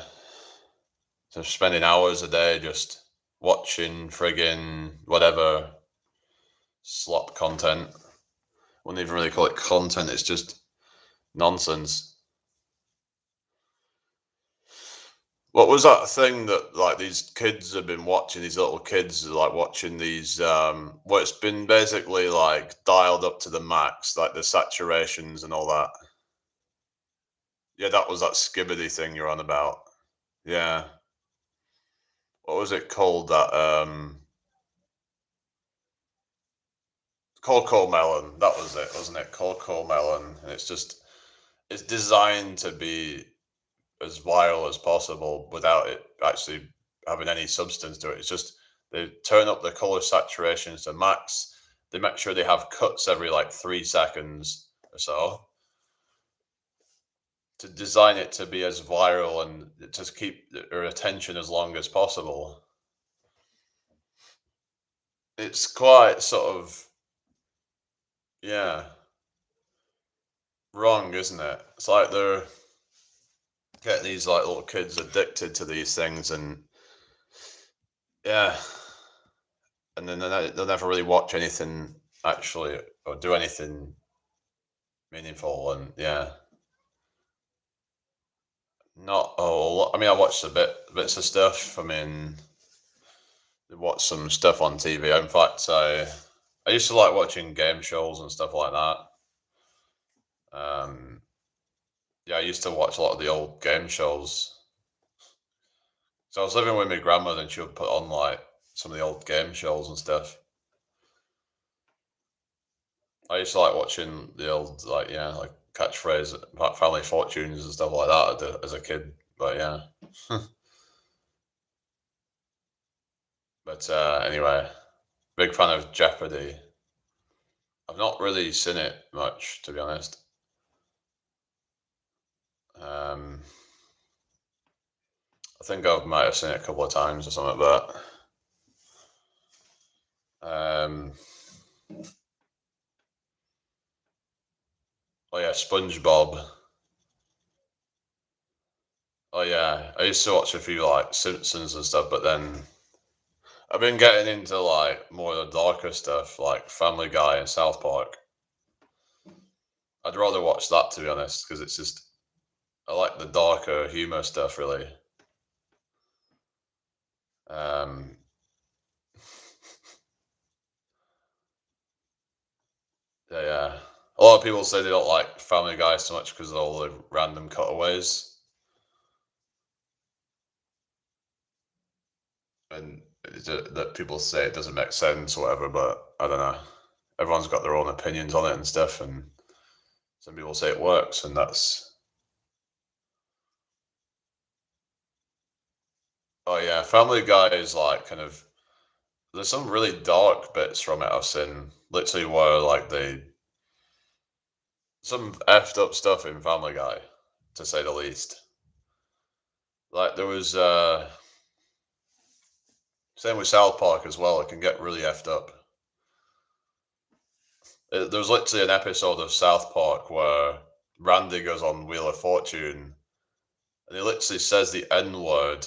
so spending hours a day just watching friggin' whatever slop content. Wouldn't even really call it content. It's just nonsense. What was that thing that like these kids have been watching? These little kids are like watching these. Well, it's been basically like dialed up to the max, like the saturations and all that. Yeah, that was that Skibbity thing you're on about. Yeah. What was it called? That Coco Melon. That was it, wasn't it? Coco Melon. And it's designed to be as viral as possible without it actually having any substance to it. It's just they turn up the color saturations to max. They make sure they have cuts every like 3 seconds or so to design it to be as viral and to keep their attention as long as possible. it's quite sort of, yeah, wrong, isn't it? It's like they're getting these like little kids addicted to these things, and yeah, and then they'll never really watch anything actually or do anything meaningful, and yeah, not a lot. I mean, I watched bits of stuff. I mean, watch some stuff on TV. In fact, I used to like watching game shows and stuff like that. Um, yeah, I used to watch a lot of the old game shows. So I was living with my grandmother, and she would put on like some of the old game shows and stuff. I used to like watching the old, like, yeah, like Catchphrase, Family Fortunes and stuff like that as a kid. But yeah, but anyway, big fan of Jeopardy. I've not really seen it much, to be honest. Um, I think I might have seen it a couple of times or something, but oh yeah, SpongeBob. Oh yeah, I used to watch a few like Simpsons and stuff, but then I've been getting into like more of the darker stuff, like Family Guy and South Park. I'd rather watch that, to be honest, because it's just I like the darker humor stuff really. Um, yeah, yeah. A lot of people say they don't like Family Guy so much because of all the random cutaways, and that people say it doesn't make sense or whatever. But I don't know. Everyone's got their own opinions on it and stuff, and some people say it works, and that's oh yeah. Family Guy is like kind of there's some really dark bits from it I've seen, literally where like they some effed up stuff in Family Guy, to say the least. Like there was same with South Park as well. It can get really effed up. There was literally an episode of South Park where Randy goes on Wheel of Fortune and he literally says the N word,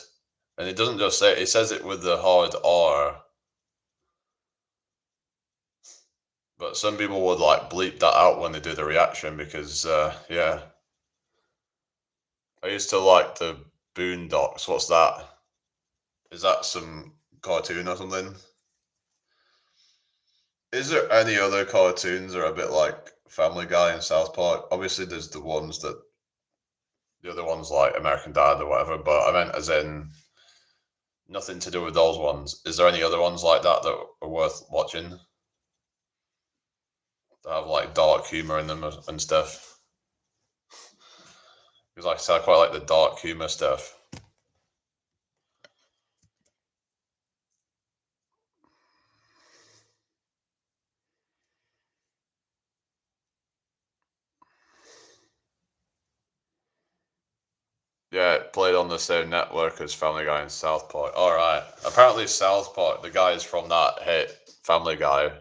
and he doesn't just say it; he says it with the hard R. But some people would like bleep that out when they do the reaction because, yeah. I used to like the Boondocks. What's that? Is that some cartoon or something? Is there any other cartoons that are a bit like Family Guy and South Park? Obviously, there's the other ones like American Dad or whatever, but I meant as in nothing to do with those ones. Is there any other ones like that that are worth watching that have like dark humor in them and stuff? Because like I said, I quite like the dark humor stuff. Yeah, it played on the same network as Family Guy and South Park. All right. Apparently, South Park, the guys from that hate Family Guy.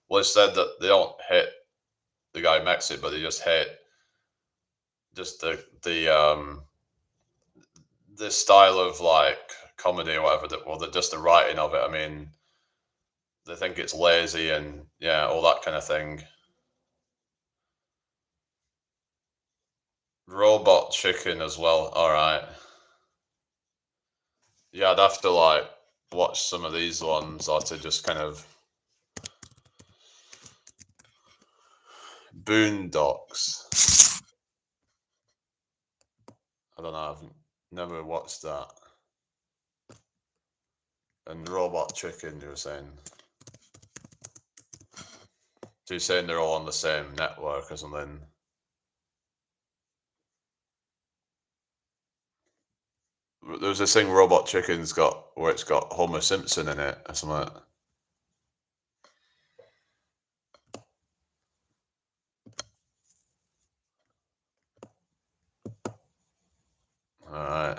Well, they said that they don't hate the guy who makes it, but they just hate just the style of like comedy or whatever. That well, just the writing of it. I mean, they think it's lazy and yeah, all that kind of thing. Robot Chicken as well. All right. Yeah, I'd have to like watch some of these ones or to just kind of Boondocks. I don't know. I've never watched that. And Robot Chicken, you were saying. So you're saying they're all on the same network or something? There's this thing Robot Chicken's got where it's got Homer Simpson in it or something. Like all right.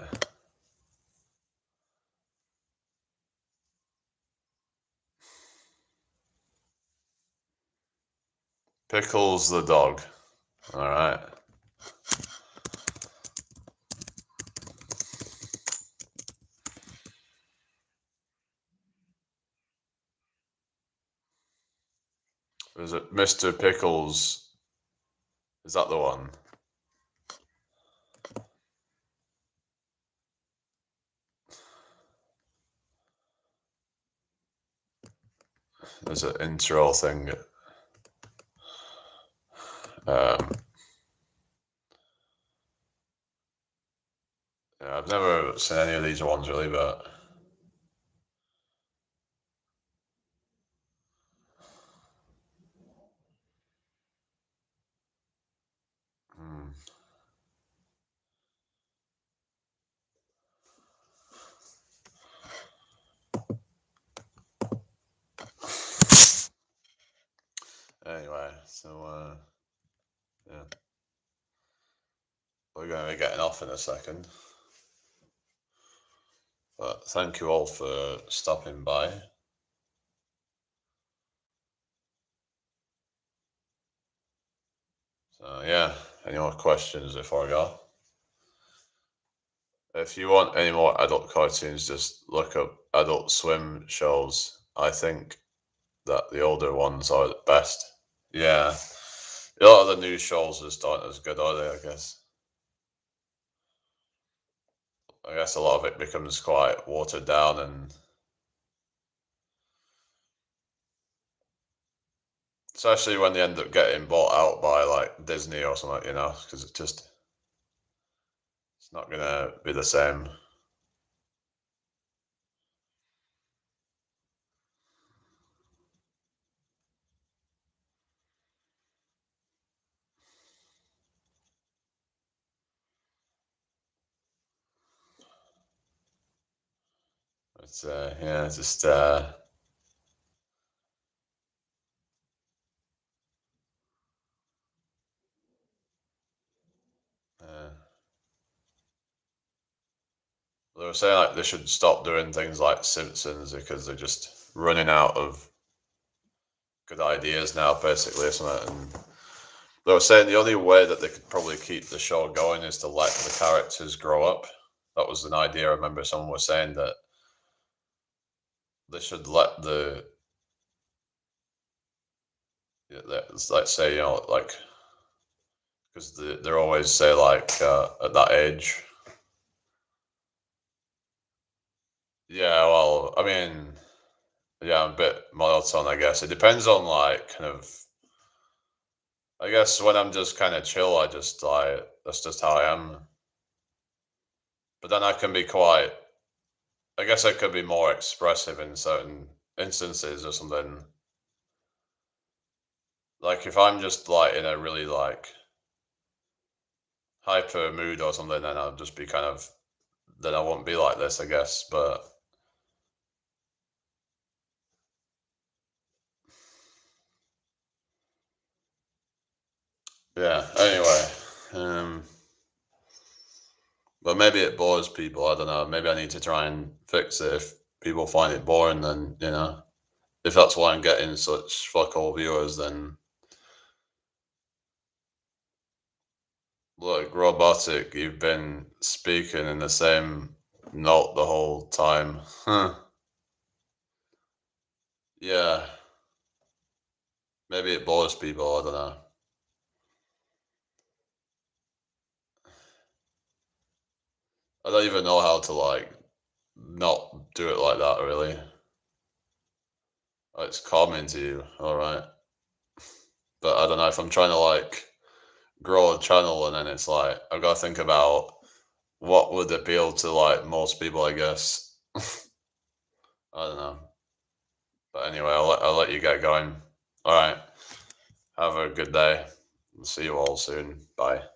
Pickles the dog. All right. Is it Mr. Pickles? Is that the one? There's an intro thing. Yeah, I've never seen any of these ones really, but anyway, so yeah, we're going to be getting off in a second. But thank you all for stopping by. So yeah, any more questions before I go? If you want any more adult cartoons, just look up Adult Swim shows. I think that the older ones are the best. Yeah. A lot of the new shows just aren't as good, are they, I guess? I guess a lot of it becomes quite watered down and especially when they end up getting bought out by like Disney or something, because it's not gonna be the same. It's yeah, just they were saying like they should stop doing things like Simpsons because they're just running out of good ideas now, basically, or something. And they were saying the only way that they could probably keep the show going is to let the characters grow up. That was an idea. I remember someone was saying that they should let let's say, like, because they're always say like at that age. Yeah, well, I mean, yeah, I'm a bit monotone, I guess. It depends on like kind of. I guess when I'm just kind of chill, I just like that's just how I am. But then I can be quite. I guess I could be more expressive in certain instances or something. Like if I'm just like in a really like hyper mood or something, then I'll just be kind of. Then I won't be like this, I guess. But yeah. Anyway, but maybe it bores people. I don't know. Maybe I need to try and fix it. If people find it boring, then if that's why I'm getting such fuck all viewers, then look, robotic. You've been speaking in the same note the whole time. Huh. Yeah. Maybe it bores people. I don't know. I don't even know how to like not do it like that. Really. It's calming to you. All right. But I don't know if I'm trying to like grow a channel and then it's like I've got to think about what would appeal to like most people, I guess. I don't know. But anyway, I'll let you get going. All right. Have a good day. See you all soon. Bye.